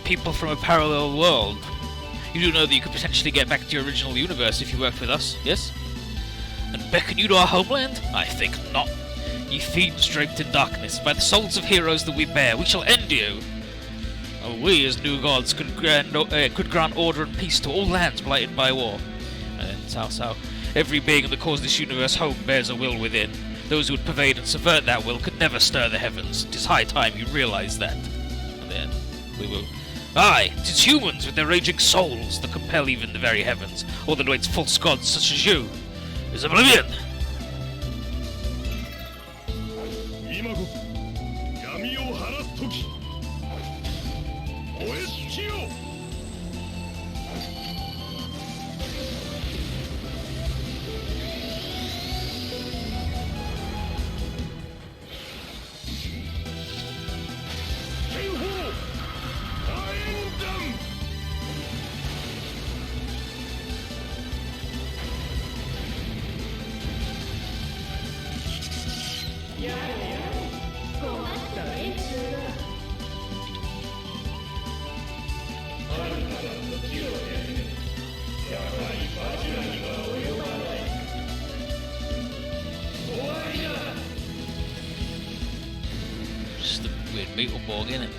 S1: People from a parallel world. You do know that you could potentially get back to your original universe if you worked with us, yes? And beckon you to our homeland? I think not. Ye fiends draped in darkness, by the souls of heroes that we bear, we shall end you. Oh, we as new gods could grant order and peace to all lands blighted by war. And how, every being in the cause of this universe home bears a will within. Those who would pervade and subvert that will could never stir the heavens. 'Tis high time you realize that. And then we will. Aye, 'tis humans with their raging souls that compel even the very heavens, or that awaits false gods such as you. Is oblivion!
S2: 今こそ闇を晴らす時。燃え尽きよ。
S1: Beetleborg, innit?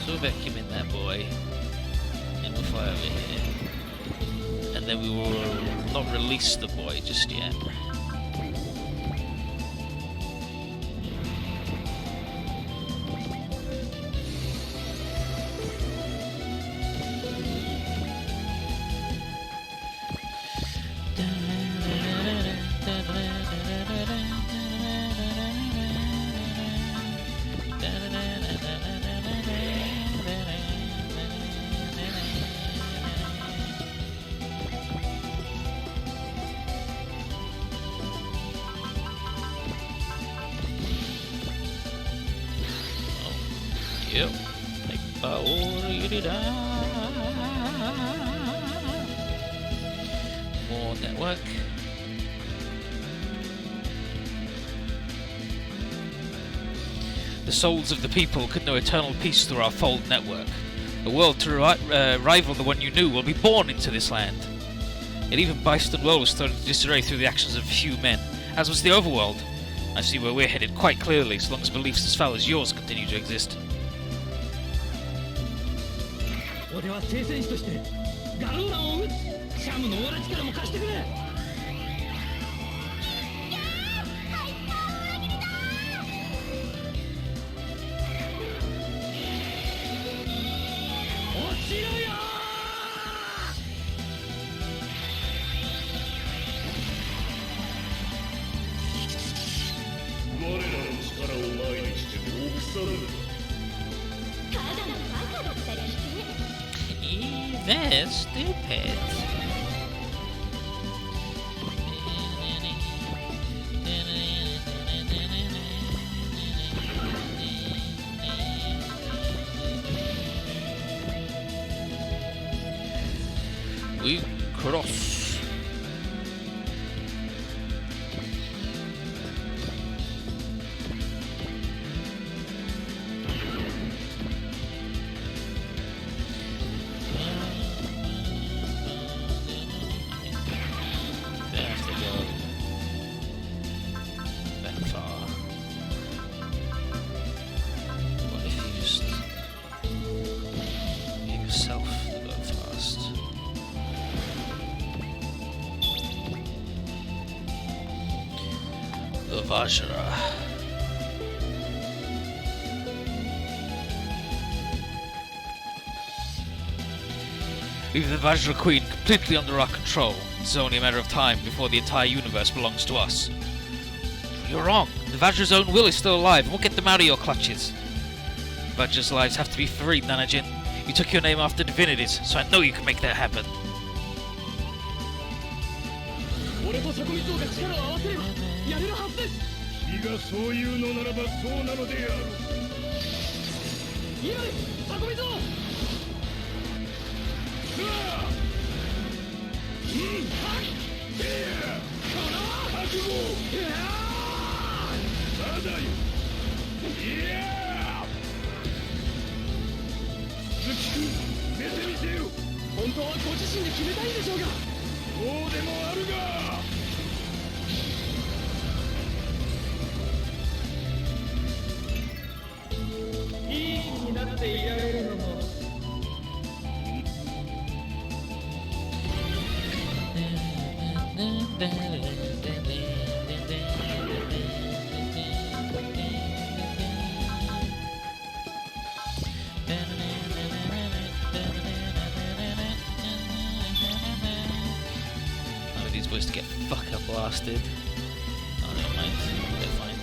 S1: So vacuum in there, boy, and we'll fly over here, and then we will not release the boy just yet. Yep. More network. The souls of the people could know eternal peace through our fold network. A world to rival the one you knew will be born into this land. Yet even Byston World was thrown into disarray through the actions of a few men, as was the overworld. I see where we're headed quite clearly, so long as beliefs as foul as yours continue to exist.
S3: 俺は聖戦士としてガローランを撃つ。シャムのオーラ力も貸してくれ。落ちろよ
S2: 我らの力を前にしても腐らぬ。
S4: ただのバカだったりして。
S1: They're stupid. We cross. The Vajra. We've the Vajra Queen completely under our control. It's only a matter of time before the entire universe belongs to us. You're wrong. The Vajra's own will is still alive, and we'll get them out of your clutches. Vajra's lives have to be freed, Nanajin. You took your name after divinities, so I know you can make that happen.
S3: 俺と坂道が力を合わせればやれるはずです。
S2: 君がそういうのならばそうなのである。
S3: 今です坂道。本当はご自身で決めたいんでしょうが。
S2: そうでもあるが。
S3: いい気になっていられるのも。
S1: These boys to get fuck up blasted. Oh, never mind. They're fine.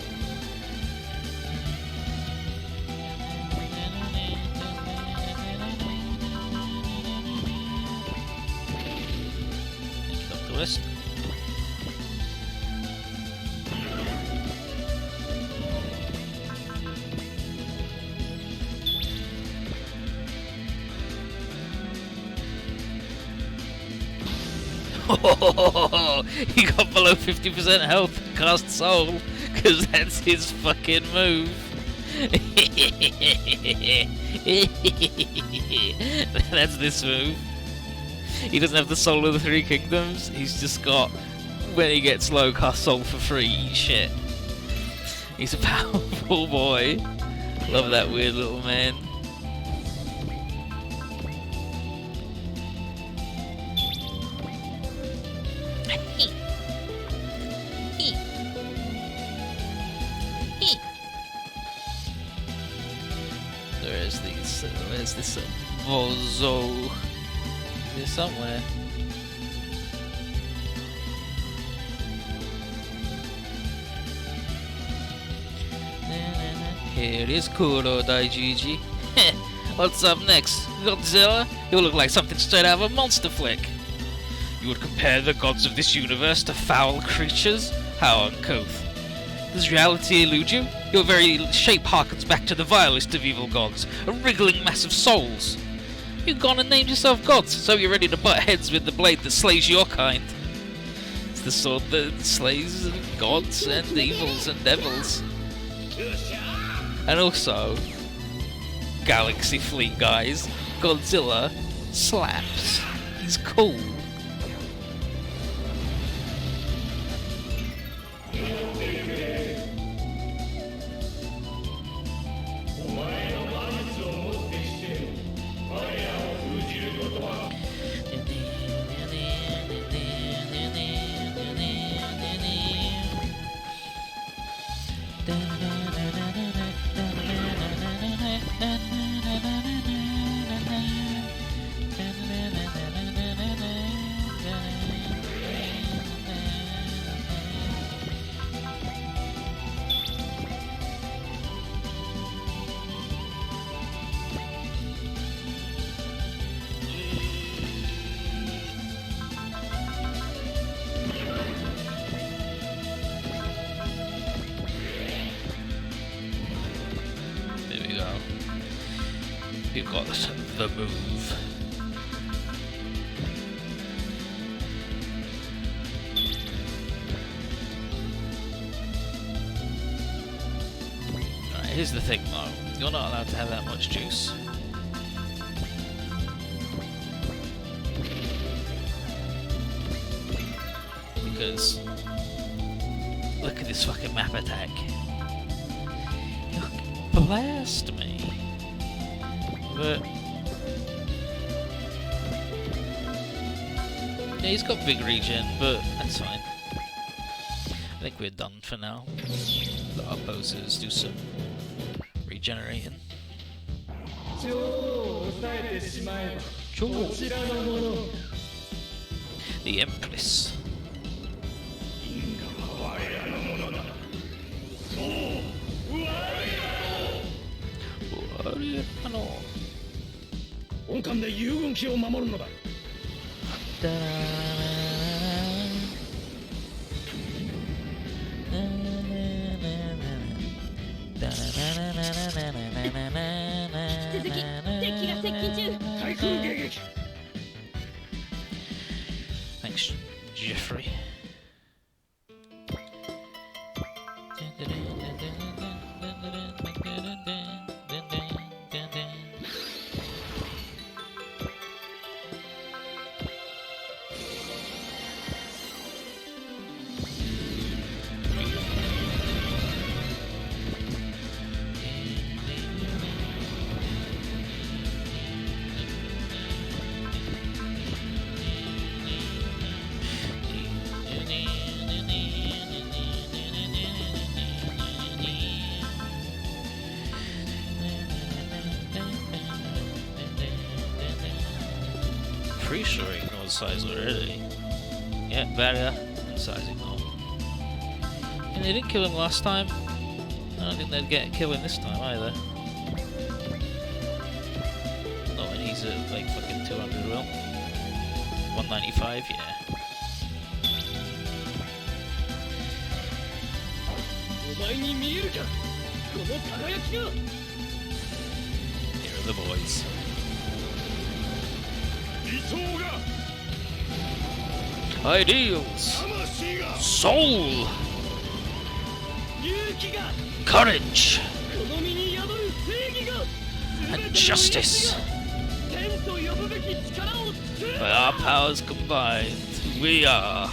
S1: Pick up the rest. He got below 50% health, cast soul, because that's his fucking move. That's this move. He doesn't have the soul of the three kingdoms, he's just got, when he gets low, cast soul for free, eat shit. He's a powerful boy. Love that weird little man. Where's this Bozo? Here somewhere. Here is Kuro Daijiji. What's up next? Godzilla? You look like something straight out of a monster flick. You would compare the gods of this universe to foul creatures? How uncouth. Does reality elude you? Your very shape harkens back to the vilest of evil gods, a wriggling mass of souls. You've gone and named yourself gods, so you're ready to butt heads with the blade that slays your kind. It's the sword that slays gods and evils and devils. And also, Galaxy Fleet guys, Godzilla slaps. He's cool. You've got the move. Alright, here's the thing though. You're not allowed to have that much juice. Because look at this fucking map attack. Blast me. But yeah, he's got big regen, but that's fine. I think we're done for now. Let our posers do some regenerating. The Empress. Thanks, Jeffrey. Pretty sure he ignores size already. Yeah, barrier and size ignore. And they didn't kill him last time. I don't think they'd get a kill him this time either. Not when he's at like fucking 200 will. 195, yeah. Here are the boys. ideals,
S2: 魂が
S1: soul,
S3: 勇気が
S1: courage,
S3: この身に宿る正義が
S1: and justice.
S3: 天と呼ぶべき力を作る
S1: By our powers combined, we are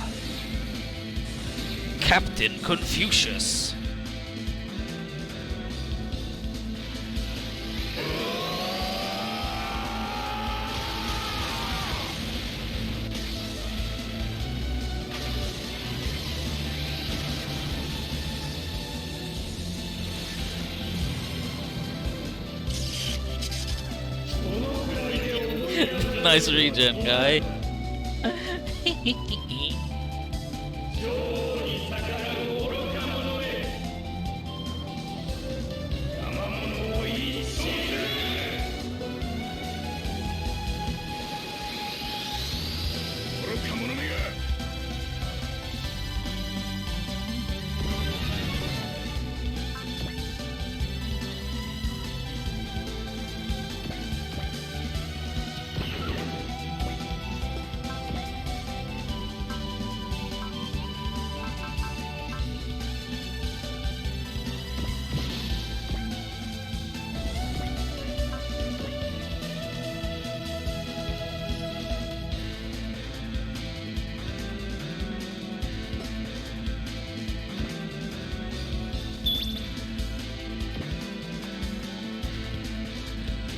S1: Captain Confucius. Nice regen, guy.
S2: 愚か者めが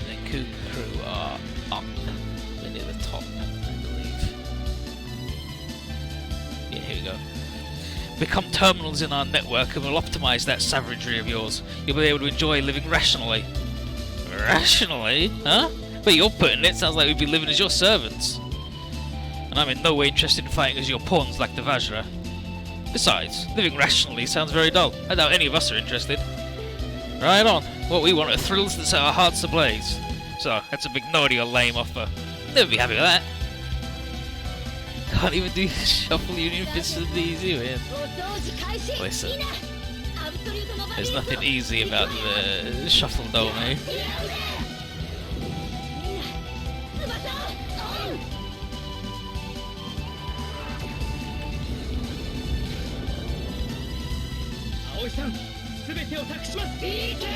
S1: The Coup crew are up. They're near the top, I believe. Yeah, here we go. Become terminals in our network and we'll optimize that savagery of yours. You'll be able to enjoy living rationally. Rationally? Huh? But you're putting it, sounds like we'd be living as your servants. And I'm in no way interested in fighting as your pawns like the Vajra. Besides, living rationally sounds very dull. I doubt any of us are interested. Right on. What we want are thrills that set our hearts ablaze. So, that's a big no to your lame offer. Never be happy with that. Can't even do shuffle union fits with these, you in.
S4: お掃除開始
S1: Listen,
S4: みんなアブソリュートの場に
S1: there's nothing easy about the shuffle dome, eh?
S4: みんな翼をオン
S3: 葵さん全てを託しますいけ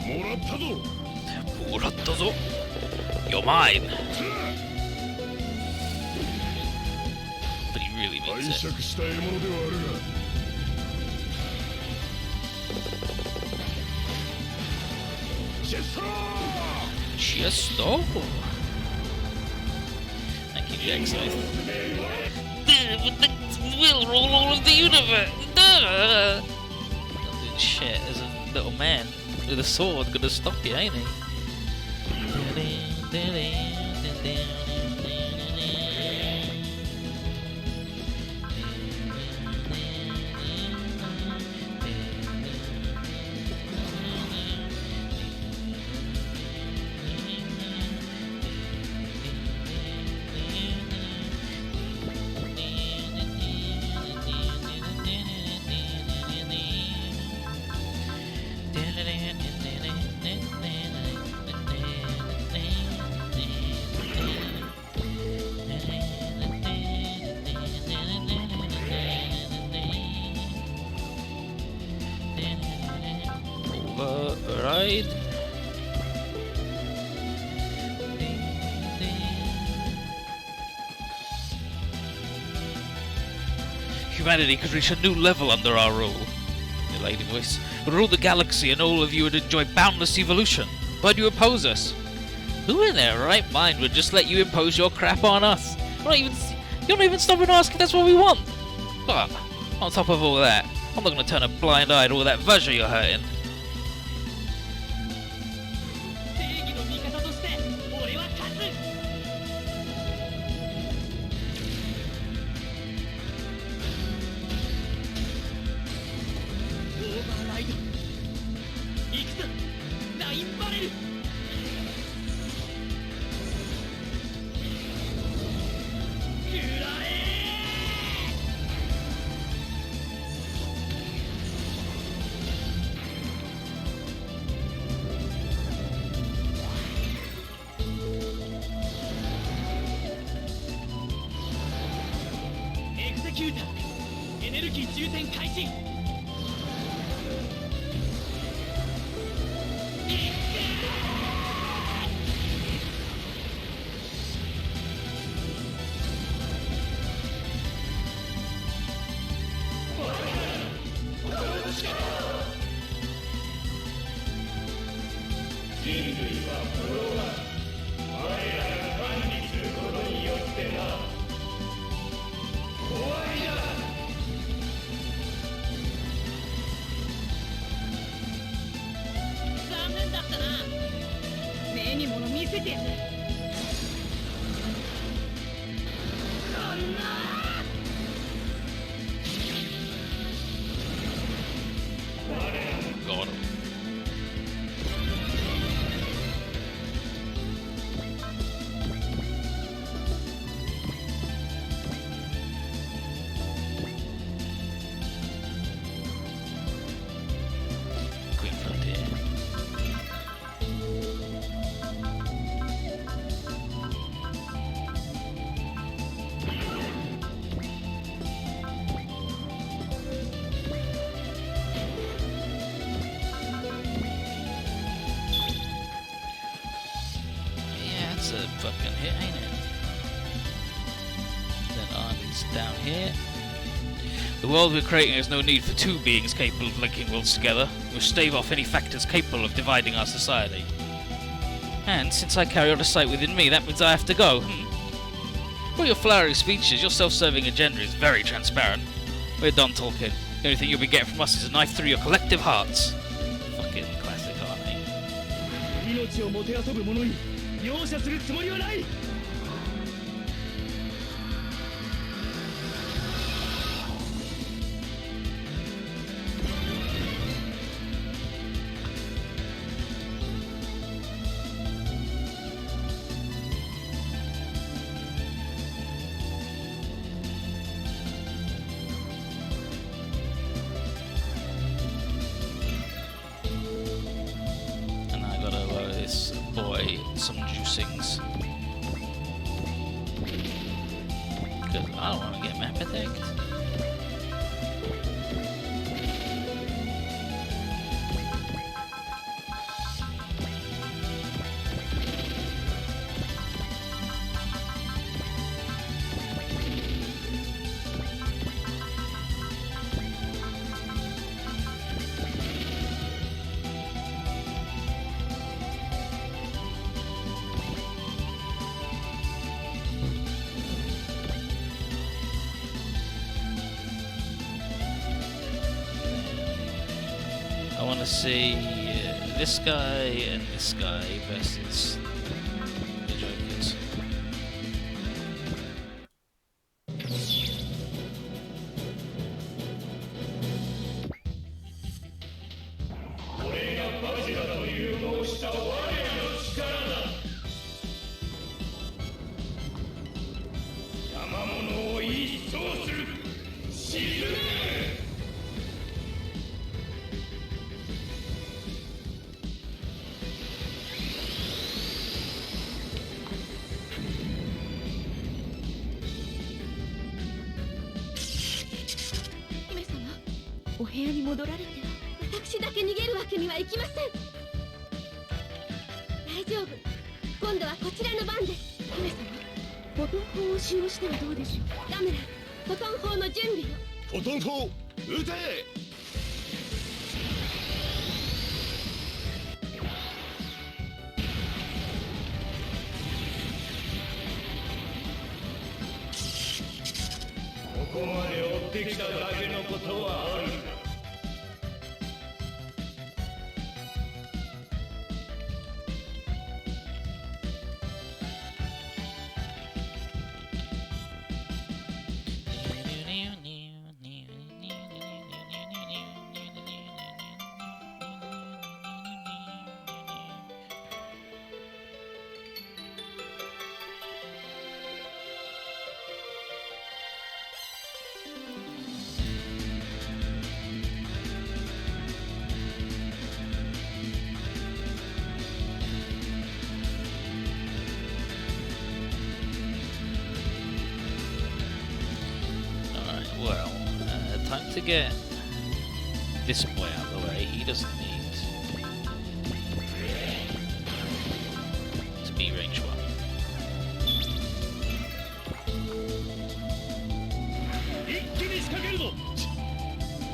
S2: もらったぞ
S1: Murattazo, you're mine. But he really
S2: 拝
S1: means it.
S2: 借した獲物ではあるが チェスト
S1: Chesto. Thank you, Jacksmith. We'll rule all of the universe. Not doing shit as a little man with a sword gonna stop you, ain't he? Override. Humanity could reach a new level under our rule. The lady voice. Would rule the galaxy and all of you would enjoy boundless evolution. Why do you oppose us? Who in their right mind would just let you impose your crap on us? You're not even stopping to ask if that's what we want. But, on top of all that, I'm not going to turn a blind eye to all that Vajra you're hurting.
S3: キューターエネルギー充填開始。残念だったな。目に物見せてやる。
S1: Got him. Queen Frontier. Yeah, that's a fucking hit, ain't it? Then Arnie's down here. The world we're creating has no need for two beings capable of linking worlds together. We'll stave off any factors capable of dividing our society. And since I carry out a sight within me, that means I have to go. For your flowery speeches, your self-serving agenda is very transparent. We're done talking. The only thing you'll be getting from us is a knife through your collective hearts. Fucking classic, Arnie.
S2: 命をもてあそぶ者に容赦するつもりはない。
S1: And I gotta owe this boy some juicings. Because I don't want to get map attacked. I want to see this guy and this guy versus the Jokers.
S4: “お部屋に戻られては私だけ逃げるわけにはいきません。大丈夫、今度はこちらの番です。姫様、フォトン砲を使用してはどうでしょう。ガムラン、フォトン砲の準備を。
S2: フォトン砲撃て。 ここまで追ってきただけのことはあるんだ。
S1: Time to get this boy out of the way. He doesn't need to be range 1.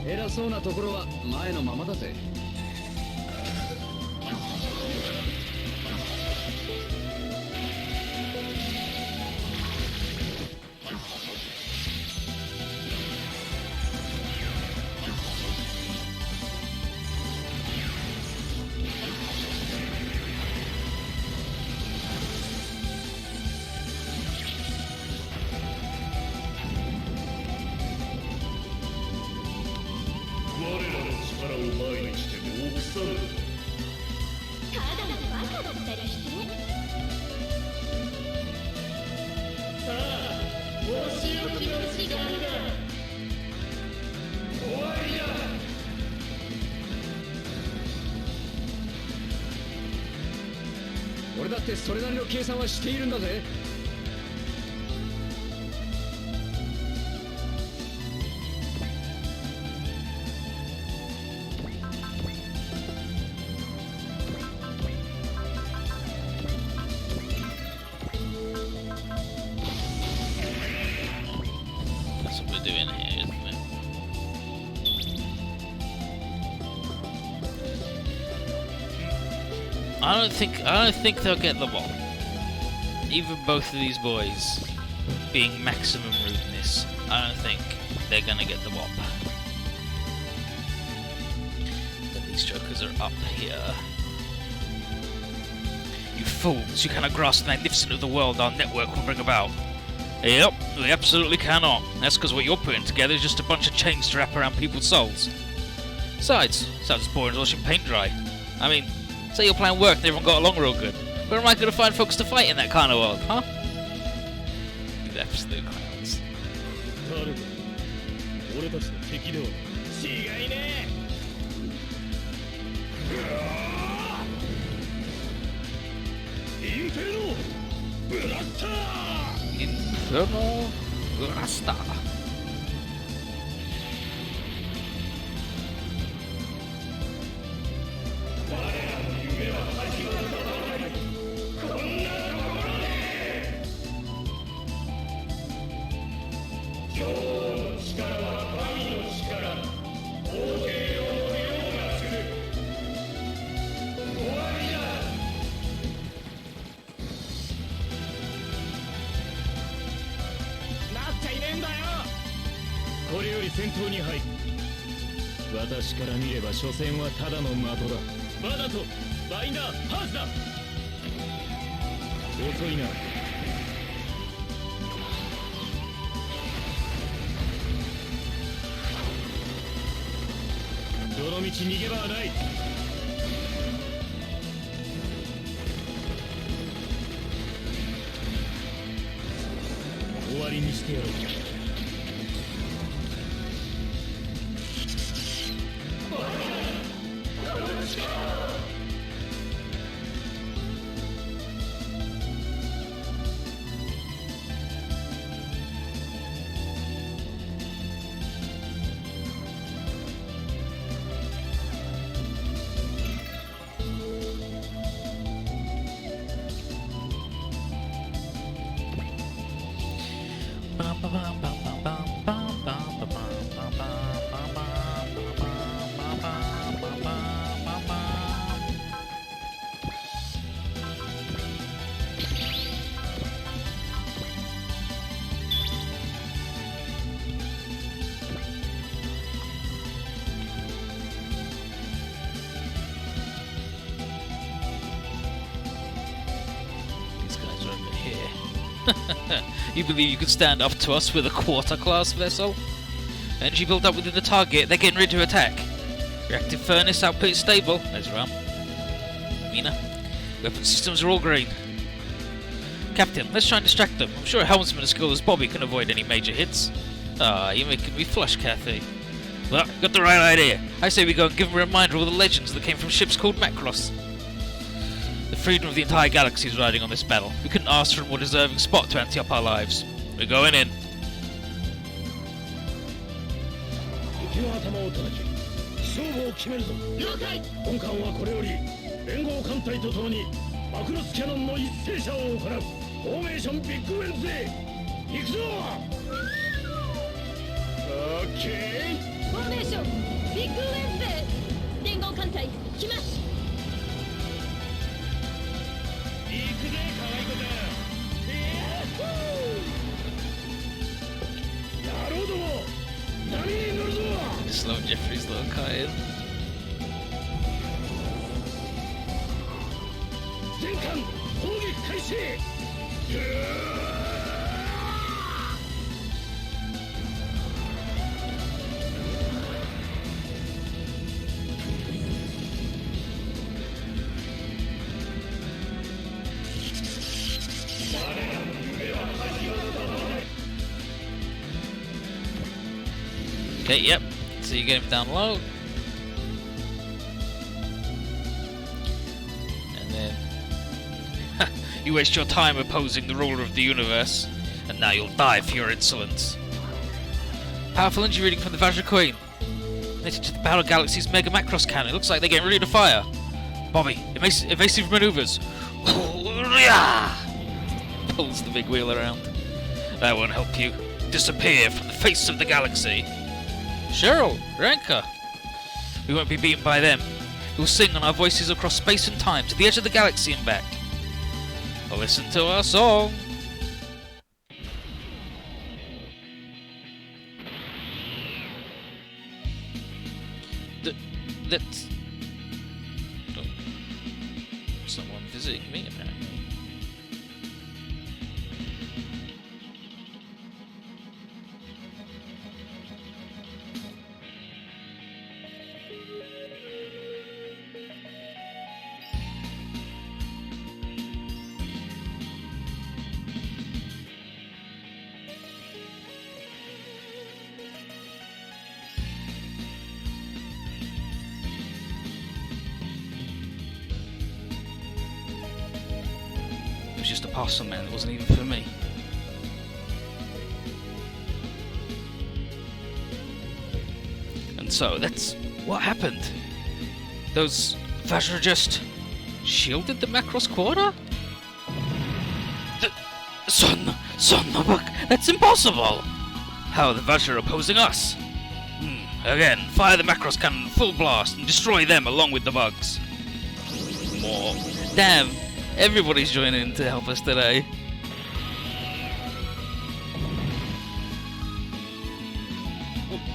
S3: 偉そうなところは前のままだぜ。俺だってそれなりの計算はしているんだぜ。
S1: That's what we're doing here, isn't it? I don't think they'll get the ball. Even both of these boys being maximum rudeness, I don't think they're gonna get the wop. Then these jokers are up here. You fools, you cannot grasp the magnificence of the world our network will bring about. Yep, we absolutely cannot. That's because what you're putting together is just a bunch of chains to wrap around people's souls. Besides, sounds as boring as watching paint dry. I mean, say your plan worked and everyone got along real good. Where am I going to find folks to fight in that kind of world, huh? These absolute clowns.
S2: 俺たちの敵では違いねえ。インフェルノブラスター
S1: Inferno Blaster.
S2: Right. 私から見れば所詮はただの的だ。バダとバインダーハーズだ。遅いな。どの道逃げ場はない。終わりにしてやろう。You believe you could stand up to us with a quarter-class vessel? Energy built up within the target, they're getting ready to attack. Reactive furnace output is stable. There's Ram. Mina. Weapon systems are all green. Captain, let's try and distract them. I'm sure a helmsman as skilled as Bobby can avoid any major hits. Ah, you're making me flush, Kathy. Well, got the right idea. I say we go and give them a reminder of all the legends that came from ships called Macross. The freedom of the entire galaxy is riding on this battle. We couldn't ask for a more deserving spot to ante up our lives. We're going in.
S3: 敵の頭を叩き勝負を決めるぞ。
S4: 了解。
S3: 本艦はこれより連合艦隊とともにマクロスキャノンの一斉射を行う。フォーメーションビッグウェンズへ行くぞ。オッケー。
S4: フォーメーションビッグウェンズデー。連合艦隊来ます。
S3: 行くぜ可愛い子だ。野郎ども波に乗るぞ。
S1: Slow Jeffrey's little cut-in.
S3: 全艦砲撃開始。
S1: Okay, yep. So you get him down low. And then you waste your time opposing the ruler of the universe, and now you'll die for your insolence. Powerful energy reading from the Vajra Queen. Related to the Battle Galaxy's Mega Macross cannon. It looks like they're getting ready to fire. Bobby, evasive maneuvers. Pulls the big wheel around. That won't help you. Disappear from the face of the galaxy. Cheryl, Ranka. We won't be beaten by them. We'll sing on our voices across space and time to the edge of the galaxy and back. Well, listen to our song. That's... Oh. Someone visiting me, apparently. It was just a parcel, man. It wasn't even for me. And so that's what happened. Those Vajra just shielded the Macross Quarter? Son of a... That's impossible! How are the Vajra opposing us? Again, fire the Macross cannon full blast and destroy them along with the bugs. More. Damn, everybody's joining in to help us today.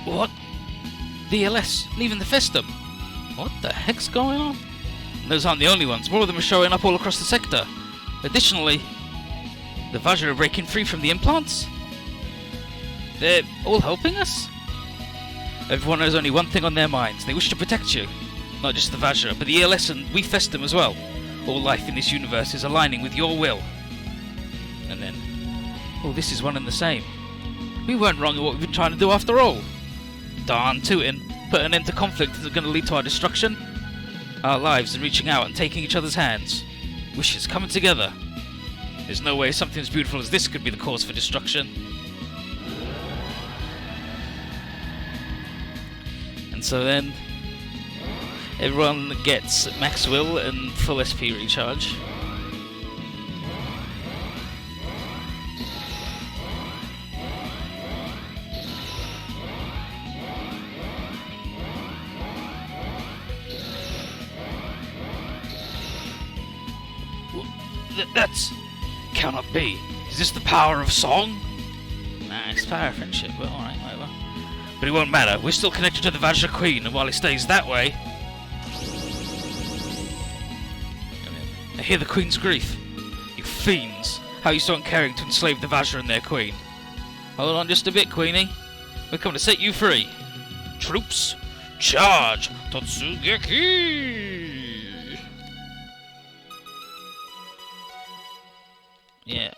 S1: What? The LS leaving the Festum? What the heck's going on? And those aren't the only ones. More of them are showing up all across the sector. Additionally, the Vajra are breaking free from the implants. They're all helping us? Everyone has only one thing on their minds. They wish to protect you. Not just the Vajra, but the ELS and we Festum as well. All life in this universe is aligning with your will. And then, oh, this is one and the same. We weren't wrong in what we've been trying to do after all. Darn tootin'. Put an end to conflict is going to lead to our destruction. Our lives are reaching out and taking each other's hands. Wishes coming together. There's no way something as beautiful as this could be the cause for destruction. And so then, everyone gets max will and full SP recharge. That's... cannot be. Is this the power of song? Nah, it's power of friendship, but alright, whatever. But it won't matter, we're still connected to the Vajra Queen, and while it stays that way... I hear the Queen's grief. You fiends! How are you so uncaring to enslave the Vajra and their Queen? Hold on just a bit, Queenie. We're coming to set you free. Troops, charge! Totsugeki! Yeah.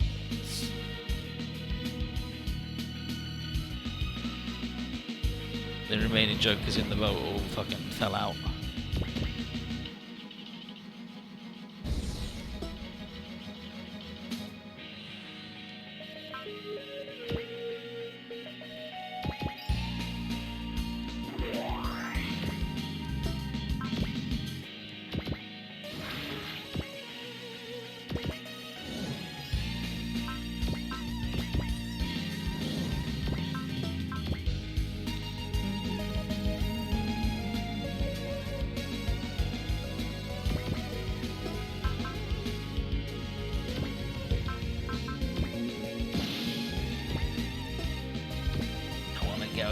S1: The remaining jokers in the boat all fucking fell out.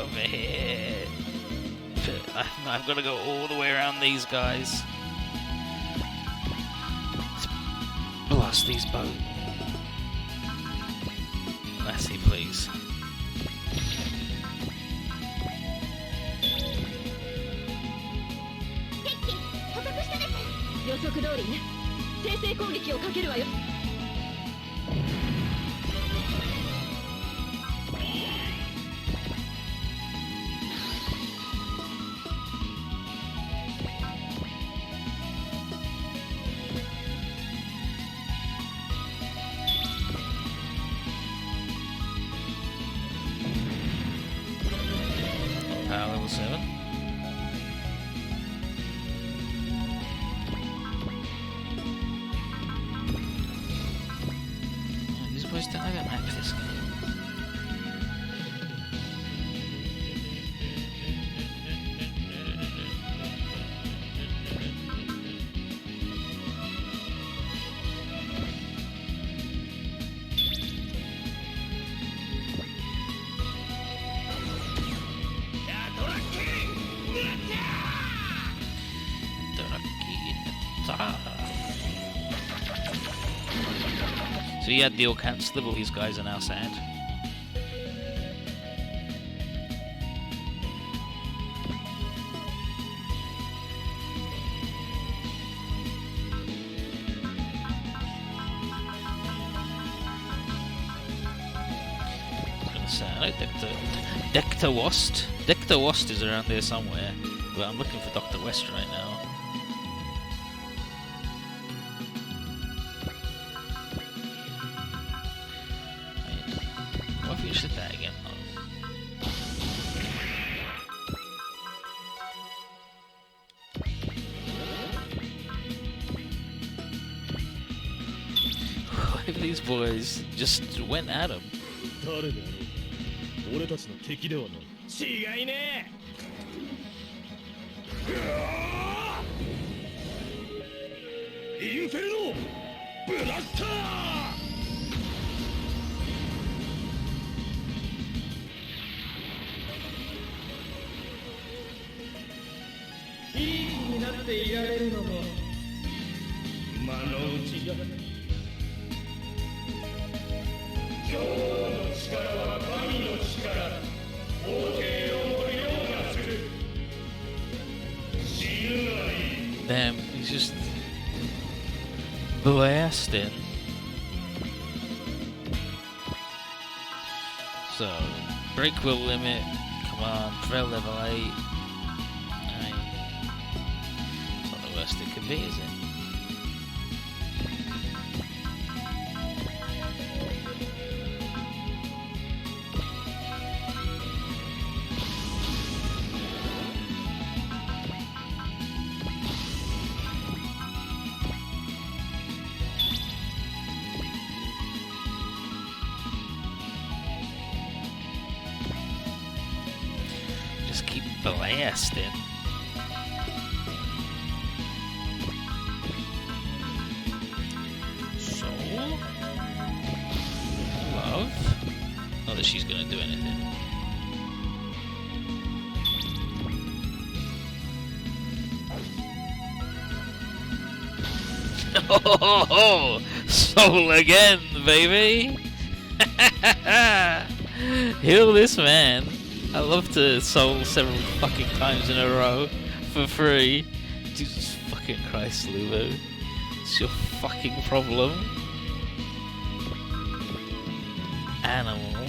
S2: over here. I've got to go all the way around these guys. Let's blast these boats. Lassie, please.
S4: 捕獲したです。予測通りね。先制攻撃をかけるわよ。
S2: Power level 7. These boys don't have a map for this game. So he had the all cancel, all these guys are now sad. I was gonna say, I know Dr. Wast. Dr. Wast is around there somewhere, but I'm looking for Dr. West right now. What if we just did that again though? What if these boys just went at him?
S3: 誰であろう俺たちの敵ではない違いねえインフェルノブラスターいい気になっていられるのも間のうちだ今日の力は神の力王帝をも凌駕する死ぬがいい
S2: Damn, he's just blasting. So, break will limit, come on, trail level 8. It's not the worst it can be, is it? Just keep blasting. So, love. Not that she's gonna do anything. Oh, soul again, baby! Heal this man. I love to soul several fucking times in a row for free. Jesus fucking Christ, Lulu. It's your fucking problem. Animal.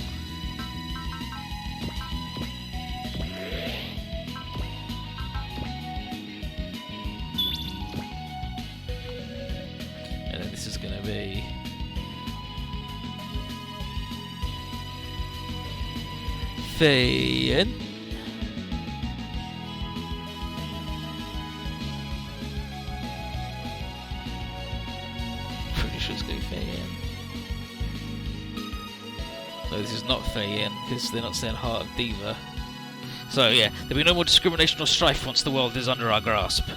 S2: And then this is gonna be Fayen. Pretty sure it's going to be Fayen. No, this is not Fayen because they're not saying Heart of Diva. So yeah, there'll be no more discrimination or strife once the world is under our grasp.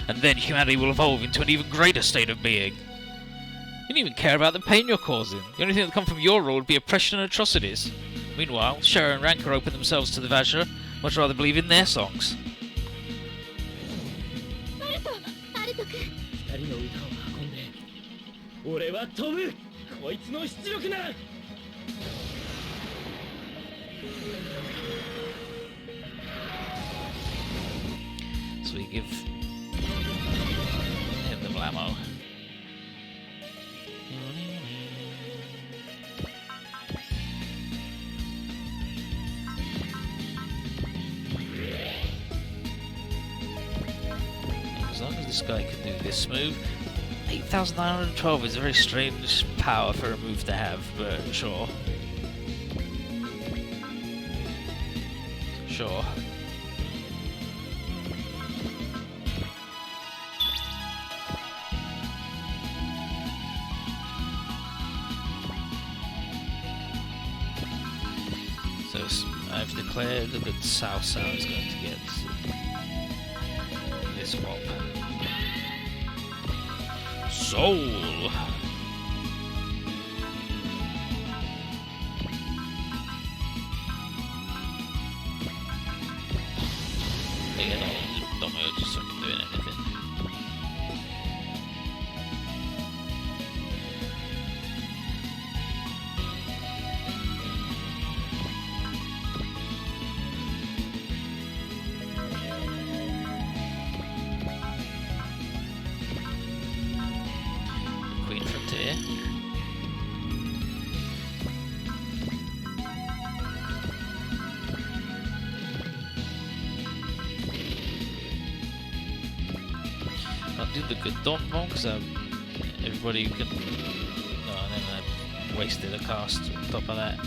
S2: And then humanity will evolve into an even greater state of being. You don't even care about the pain you're causing. The only thing that will come from your rule would be oppression and atrocities. Meanwhile, Shara and Ranker open themselves to the Vajra, much rather believe in their songs.
S4: アルト君
S3: 二人の歌を運んで俺は飛ぶこいつの出力なら
S2: So we give him the blammo. As long as this guy can do this move, 8,912 is a very strange power for a move to have, but sure. Sure. So I've declared that Sao Sao is going to get this swap. Soul! Again, don't know, just fucking doing anything. Queen Frontier. I'll do the good Don one because everybody can. No, and then I wasted a cast on top of that.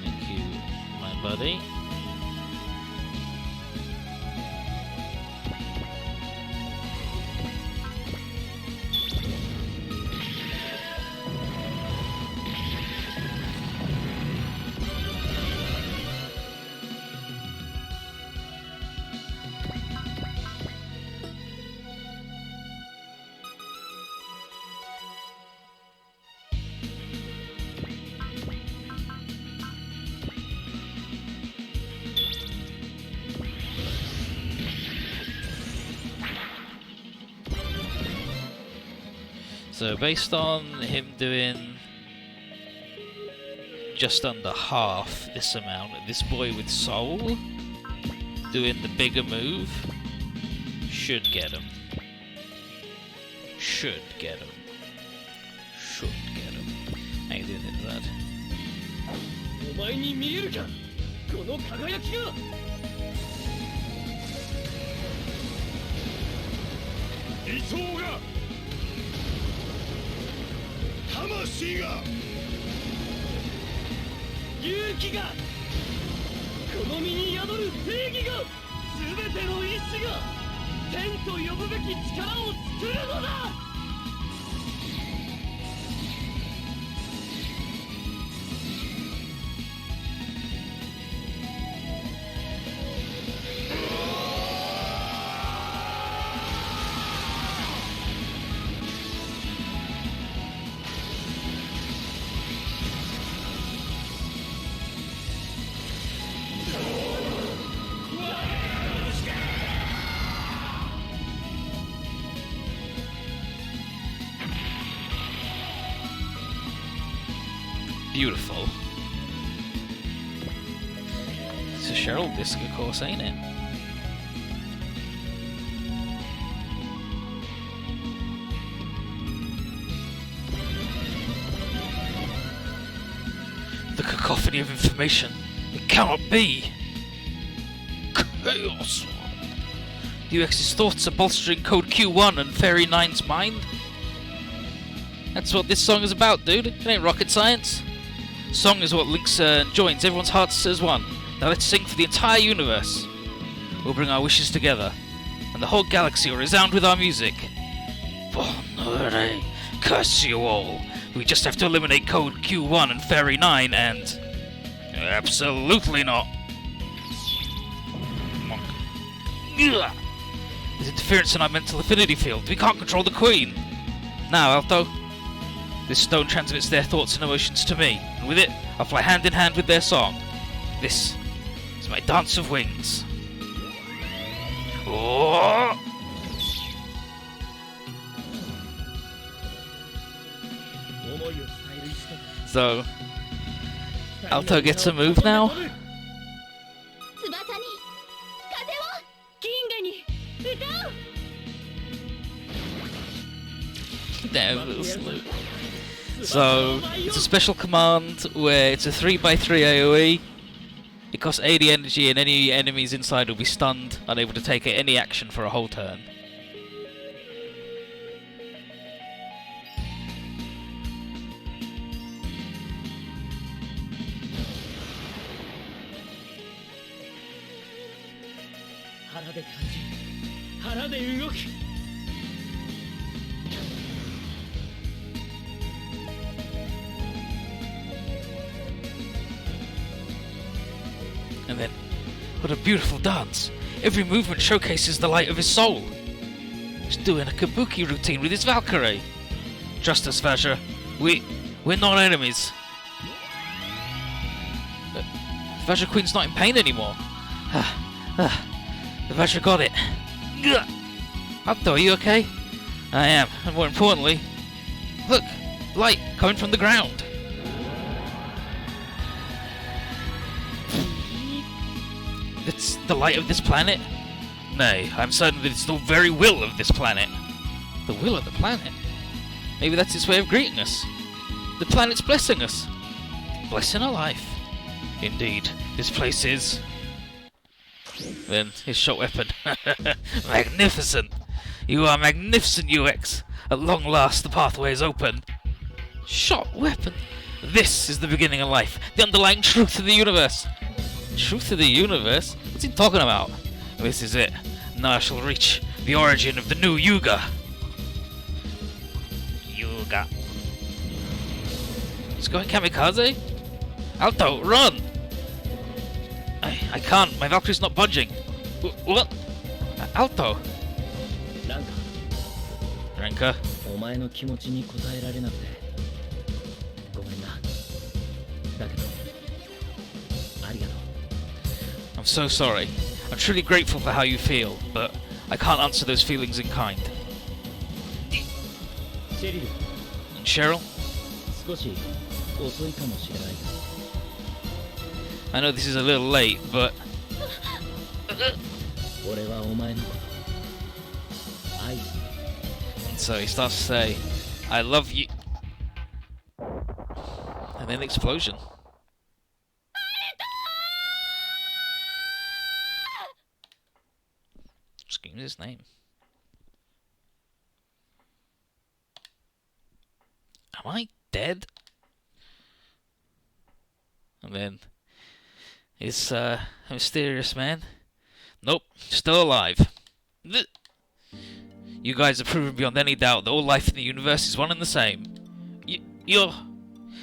S2: Thank you, my buddy. So based on him doing just under half this amount, this boy with soul doing the bigger move should get him. Should get him. Should get him. How you doing it, lad?
S3: お前に見えるかこの輝きが理想が魂が勇気がこの身に宿る正義が全ての意志が天と呼ぶべき力を作るのだ
S2: Beautiful. It's a Cheryl disc, of course, ain't it? The cacophony of information. It cannot be. Chaos. The UX's thoughts are bolstering Code Q1 and Fairy 9's mind. That's what this song is about, dude. It ain't rocket science. Song is what links and joins everyone's hearts as one. Now let's sing for the entire universe. We'll bring our wishes together, and the whole galaxy will resound with our music. Bonore, curse you all. We just have to eliminate Code Q1 and Fairy 9 and... Absolutely not. Ugh. There's interference in our mental affinity field. We can't control the Queen. Now, Alto. This stone transmits their thoughts and emotions to me, and with it, I'll fly hand in hand with their song. This is my dance of wings. Oh! So, Alto gets a move now.
S4: 翼に風を銀河に歌う
S2: Damn, little sloop. So, it's a special command where it's a 3x3 AoE. It costs 80 energy and any enemies inside will be stunned, unable to take any action for a whole turn. And then, what a beautiful dance! Every movement showcases the light of his soul. He's doing a kabuki routine with his Valkyrie. Trust us, Vasher. We're not enemies. Vasher Queen's not in pain anymore. The Vasher got it. Alto, are you okay? I am, and more importantly, look, light coming from the ground. It's the light of this planet? Nay, I'm certain that it's the very will of this planet. The will of the planet? Maybe that's its way of greeting us. The planet's blessing us. Blessing our life. Indeed, this place is... Then, his shot weapon. Magnificent! You are magnificent, UX! At long last, the pathway is open. Shot weapon? This is the beginning of life. The underlying truth of the universe. Truth of the universe? What's he talking about? This is it. Now I shall reach the origin of the new Yuga. Yuga. He's going kamikaze? Alto, run! I can't. My Valkyrie's not budging. What? Alto. Ranka.
S5: お前の気持ちに応えられなくてごめんな。だけどありがとう。
S2: I'm so sorry. I'm truly grateful for how you feel, but I can't answer those feelings in kind.
S5: シェリル、
S2: And Cheryl?
S5: 少し遅いかもしれないが。
S2: I know this is a little late, but
S5: 俺はお前のこと愛してる。
S2: and so he starts to say, I love you. And then explosion. Just give me his name. Am I dead? And then it's a mysterious man. Nope, still alive. You guys have proven beyond any doubt that all life in the universe is one and the same. You're...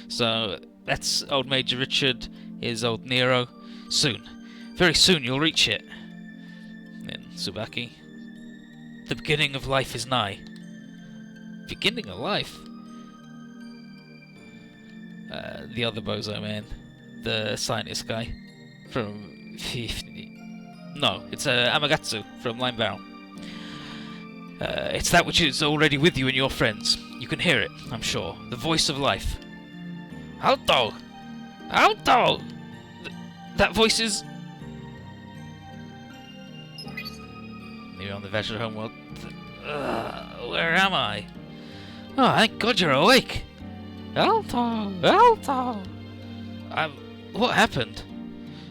S2: So, that's old Major Richard, here's old Nero. Soon. Very soon you'll reach it. Then Tsubaki. The beginning of life is nigh. Beginning of life? The other bozo man. The scientist guy. From... No, it's Amagatsu from Line Barrel. It's that which is already with you and your friends. You can hear it, I'm sure. The voice of life. Alto! Alto! That voice is... Maybe on the Vegeta homeworld. Where am I? Oh, thank God you're awake! Alto! Alto! What happened?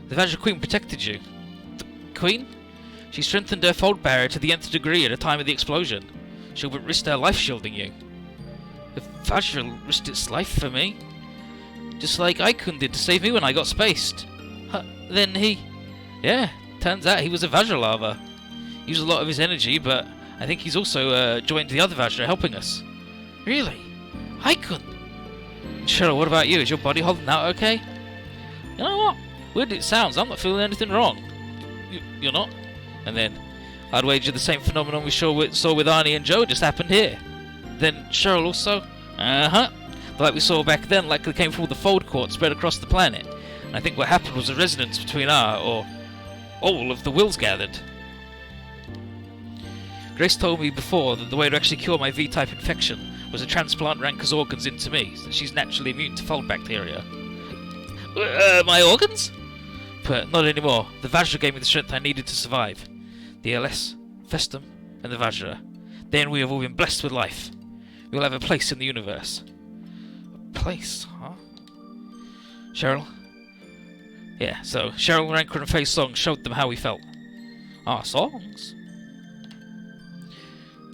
S2: The Vajra Queen protected you. The Queen? She strengthened her fold barrier to the nth degree at a time of the explosion. She would risk her life shielding you. The Vajra risked its life for me. Just like Icon did to save me when I got spaced. Then he... Yeah, Turns out he was a Vajra lava. Used a lot of his energy, but I think he's also joined the other Vajra helping us. Really? I couldn't. Cheryl, what about you? Is your body holding out okay? You know what? Weird it sounds, I'm not feeling anything wrong. You're not? And then, I'd wager the same phenomenon we saw with Arnie and Joe just happened here. Then Cheryl also? Uh-huh. The light we saw back then likely came from all the fold court spread across the planet. And I think what happened was a resonance between or all of the wills gathered. Grace told me before that the way to actually cure my V-type infection was to transplant Ranka's organs into me, since she's naturally immune to fold bacteria. My organs? But not anymore. The Vajra gave me the strength I needed to survive. The LS, Festum, and the Vajra. Then we have all been blessed with life. We will have a place in the universe. A place, huh? Cheryl? Yeah, so Cheryl, Ranka, and Faye's songs showed them how we felt. Our songs?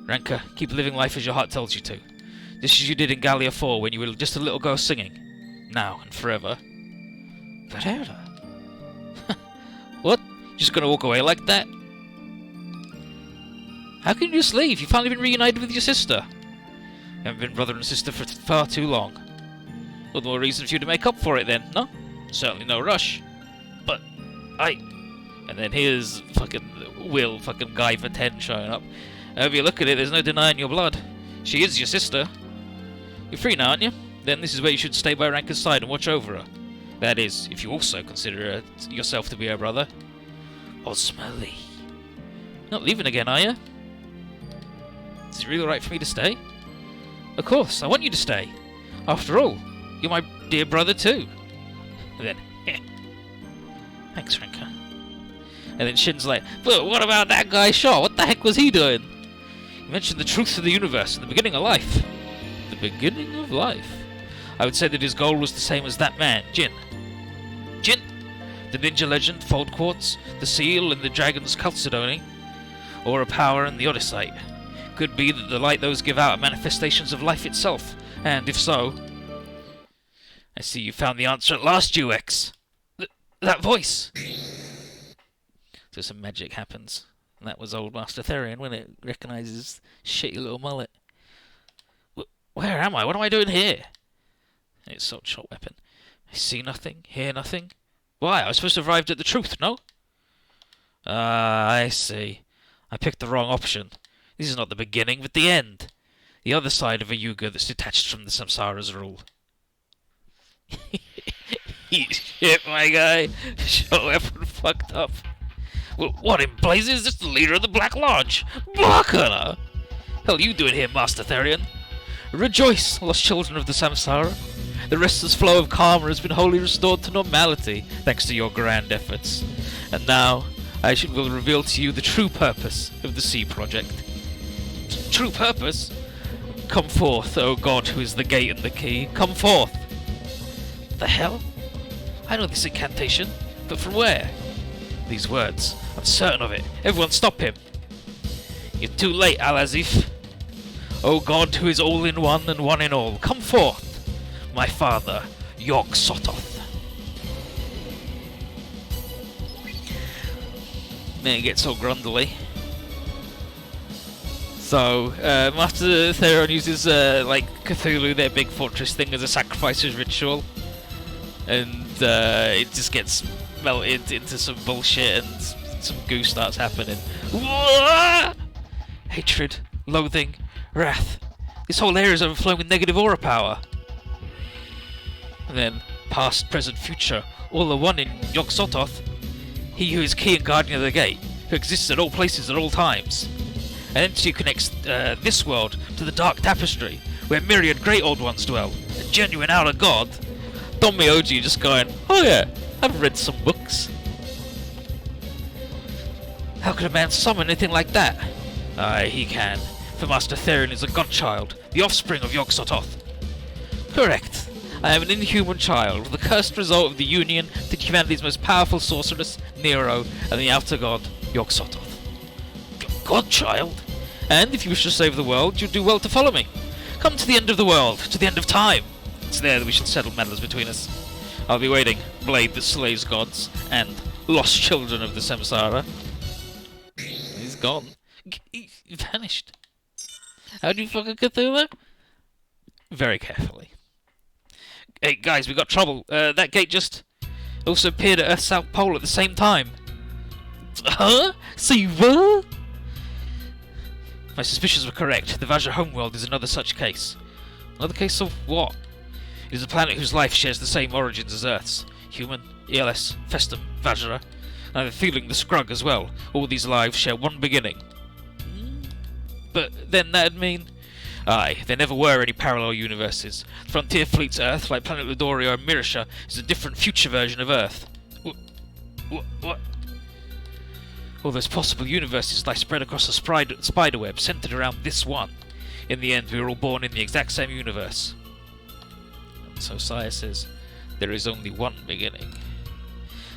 S2: Ranka, keep living life as your heart tells you to. Just as you did in Gallia 4 when you were just a little girl singing. Now and forever. Forever? What? You're just gonna walk away like that? How can you just leave? You've finally been reunited with your sister. You haven't been brother and sister for far too long. All the more reason for you to make up for it then, no? Certainly no rush. But, And then here's fucking Will, fucking guy for 10 showing up. However you look at it, there's no denying your blood. She is your sister. You're free now, aren't you? Then this is where you should stay by Ranka's side and watch over her. That is, if you also consider yourself to be her brother. Osmali. Not leaving again, are you? Is it really right for me to stay? Of course, I want you to stay. After all, you're my dear brother too. And then, thanks, Ranka. And then Shin's like, but what about that guy Shaw? What the heck was he doing? You mentioned the truth of the universe and the beginning of life. The beginning of life? I would say that his goal was the same as that man, Jin. Jin? The ninja legend, Fold Quartz, the seal, and the dragon's Chalcedony? Or a power in the Odyssey? Could be that the light those give out are manifestations of life itself, and if so... I see you found the answer at last, UX! That voice! So some magic happens. And that was old Master Therian when it recognises shitty little mullet. Where am I? What am I doing here? It's Sword Shot Weapon. I see nothing, hear nothing. Why? I was supposed to have arrived at the truth, no? I see. I picked the wrong option. This is not the beginning, but the end. The other side of a Yuga that's detached from the Samsara's rule. Eat shit, my guy. Shot Weapon fucked up. Well, what in blazes is this, the leader of the Black Lodge? Blocker! Hell you doing here, Master Therian? Rejoice, lost children of the Samsara. The restless flow of karma has been wholly restored to normality, thanks to your grand efforts. And now, will reveal to you the true purpose of the Sea Project. True purpose? Come forth, O God, who is the gate and the key. Come forth! The hell? I know this incantation, but from where? These words. I'm certain of it. Everyone stop him! You're too late, Al-Azif. O God, who is all in one and one in all, come forth! My father, Yog Sothoth. Then it gets all grundly. So, Master Therion uses, like, Cthulhu, their big fortress thing, as a sacrificer's ritual. And, it just gets melted into some bullshit and some goo starts happening. Hatred, loathing, wrath. This whole area is overflowing with negative aura power. And then, past, present, future, all are one in Yog Sothoth. He who is key and guardian of the gate, who exists at all places at all times. An entity connects this world to the dark tapestry, where myriad great old ones dwell, a genuine outer god. Don Myoji just going, oh yeah, I've read some books. How could a man summon anything like that? Aye, he can, for Master Therion is a godchild, the offspring of Yog Sothoth. Correct. I am an inhuman child, the cursed result of the union between humanity's most powerful sorceress, Nero, and the outer god, Yog Sothoth. Godchild? And if you wish to save the world, you'd do well to follow me. Come to the end of the world, to the end of time. It's there that we shall settle matters between us. I'll be waiting, blade that slays gods, and lost children of the Samsara. He's gone. He vanished. How do you fucking get through there? Very carefully. Hey guys, we got trouble. That gate just also appeared at Earth's South Pole at the same time. Huh? See what? My suspicions were correct. The Vajra homeworld is another such case. Another case of what? It is a planet whose life shares the same origins as Earth's. Human, ELS, Festum, Vajra. I have a feeling the Scrug as well. All these lives share one beginning. But then that'd mean... Aye, there never were any parallel universes. Frontier Fleet's Earth, like Planet Lidorio and Mirisha, is a different future version of Earth. What? All those possible universes lie spread across a spiderweb centered around this one. In the end, we were all born in the exact same universe. And so Saya says, there is only one beginning.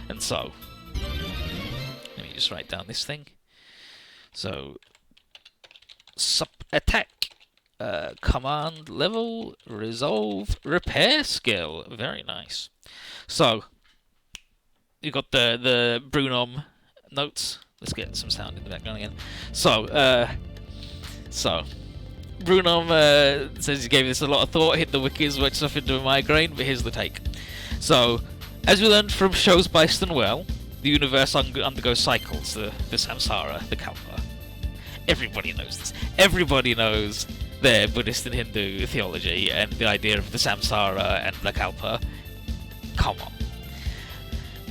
S2: And so... Let me just write down this thing. So... Attack. Command level, resolve, repair skill. Very nice. So, you got the Brunom notes. Let's get some sound in the background again. So Brunom says he gave this a lot of thought, hit the wikis, worked stuff into a migraine, but here's the take. So, as we learned from shows Byston Well, the universe undergoes cycles, the samsara, the kalpa. Everybody knows this. Everybody knows their Buddhist and Hindu theology and the idea of the samsara and the kalpa. Come on.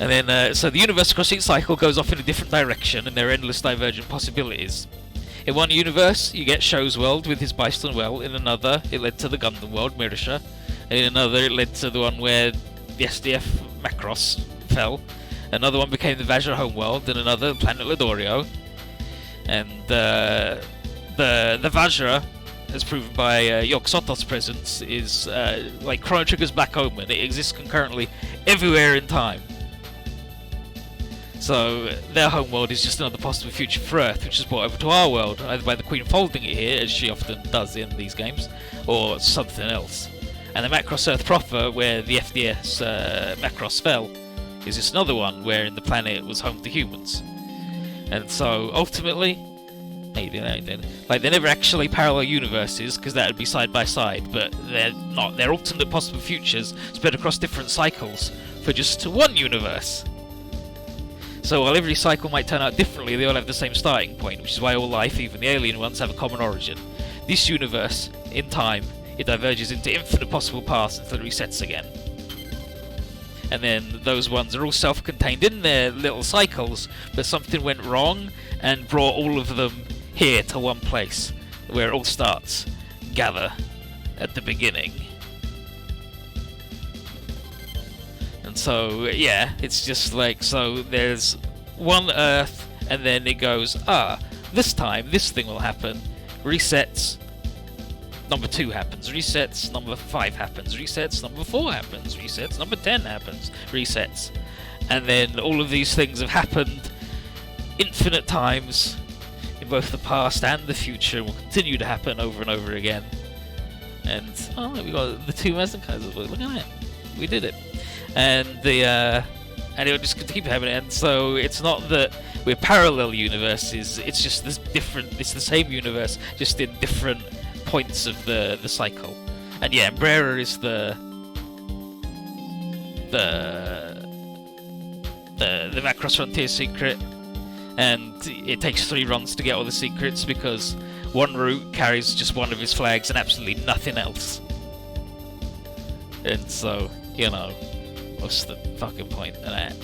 S2: And then, so the universe across each cycle goes off in a different direction, and there are endless divergent possibilities. In one universe, you get Show's world with his Byston Well. In another, it led to the Gundam world, Mirisha. And in another, it led to the one where the SDF Macross fell. Another one became the Vajra homeworld, and another, Planet Lidorio. And the Vajra, as proven by Yog Sothoth's presence, is like Chrono Trigger's Black Omen. It exists concurrently everywhere in time. So their homeworld is just another possible future for Earth, which is brought over to our world, either by the Queen folding it here, as she often does in these games, or something else. And the Macross Earth proper, where the FDS Macross fell, is just another one wherein the planet was home to humans. And so ultimately, like they're never actually parallel universes, because that would be side by side, but they're not. They're alternate possible futures spread across different cycles for just one universe. So while every cycle might turn out differently, they all have the same starting point, which is why all life, even the alien ones, have a common origin. This universe, in time, it diverges into infinite possible paths until it resets again. And then those ones are all self-contained in their little cycles, but something went wrong and brought all of them here to one place, where it all starts. Gather at the beginning. And so, yeah, it's just like, so there's one Earth, and then it goes, this time, this thing will happen, resets, number 2 happens, resets, number 5 happens, resets, number 4 happens, resets, number 10 happens, resets. And then all of these things have happened infinite times, in both the past and the future, and will continue to happen over and over again. And, we got the 2 Mesenkaiser, look at that, we did it. And and it'll just keep happening. And so it's not that we're parallel universes. It's just this different. It's the same universe, just in different points of the cycle. And yeah, Brera is the Macross Frontier secret, and it takes 3 runs to get all the secrets because one route carries just one of his flags and absolutely nothing else. And so, you know, what's the fucking point of that?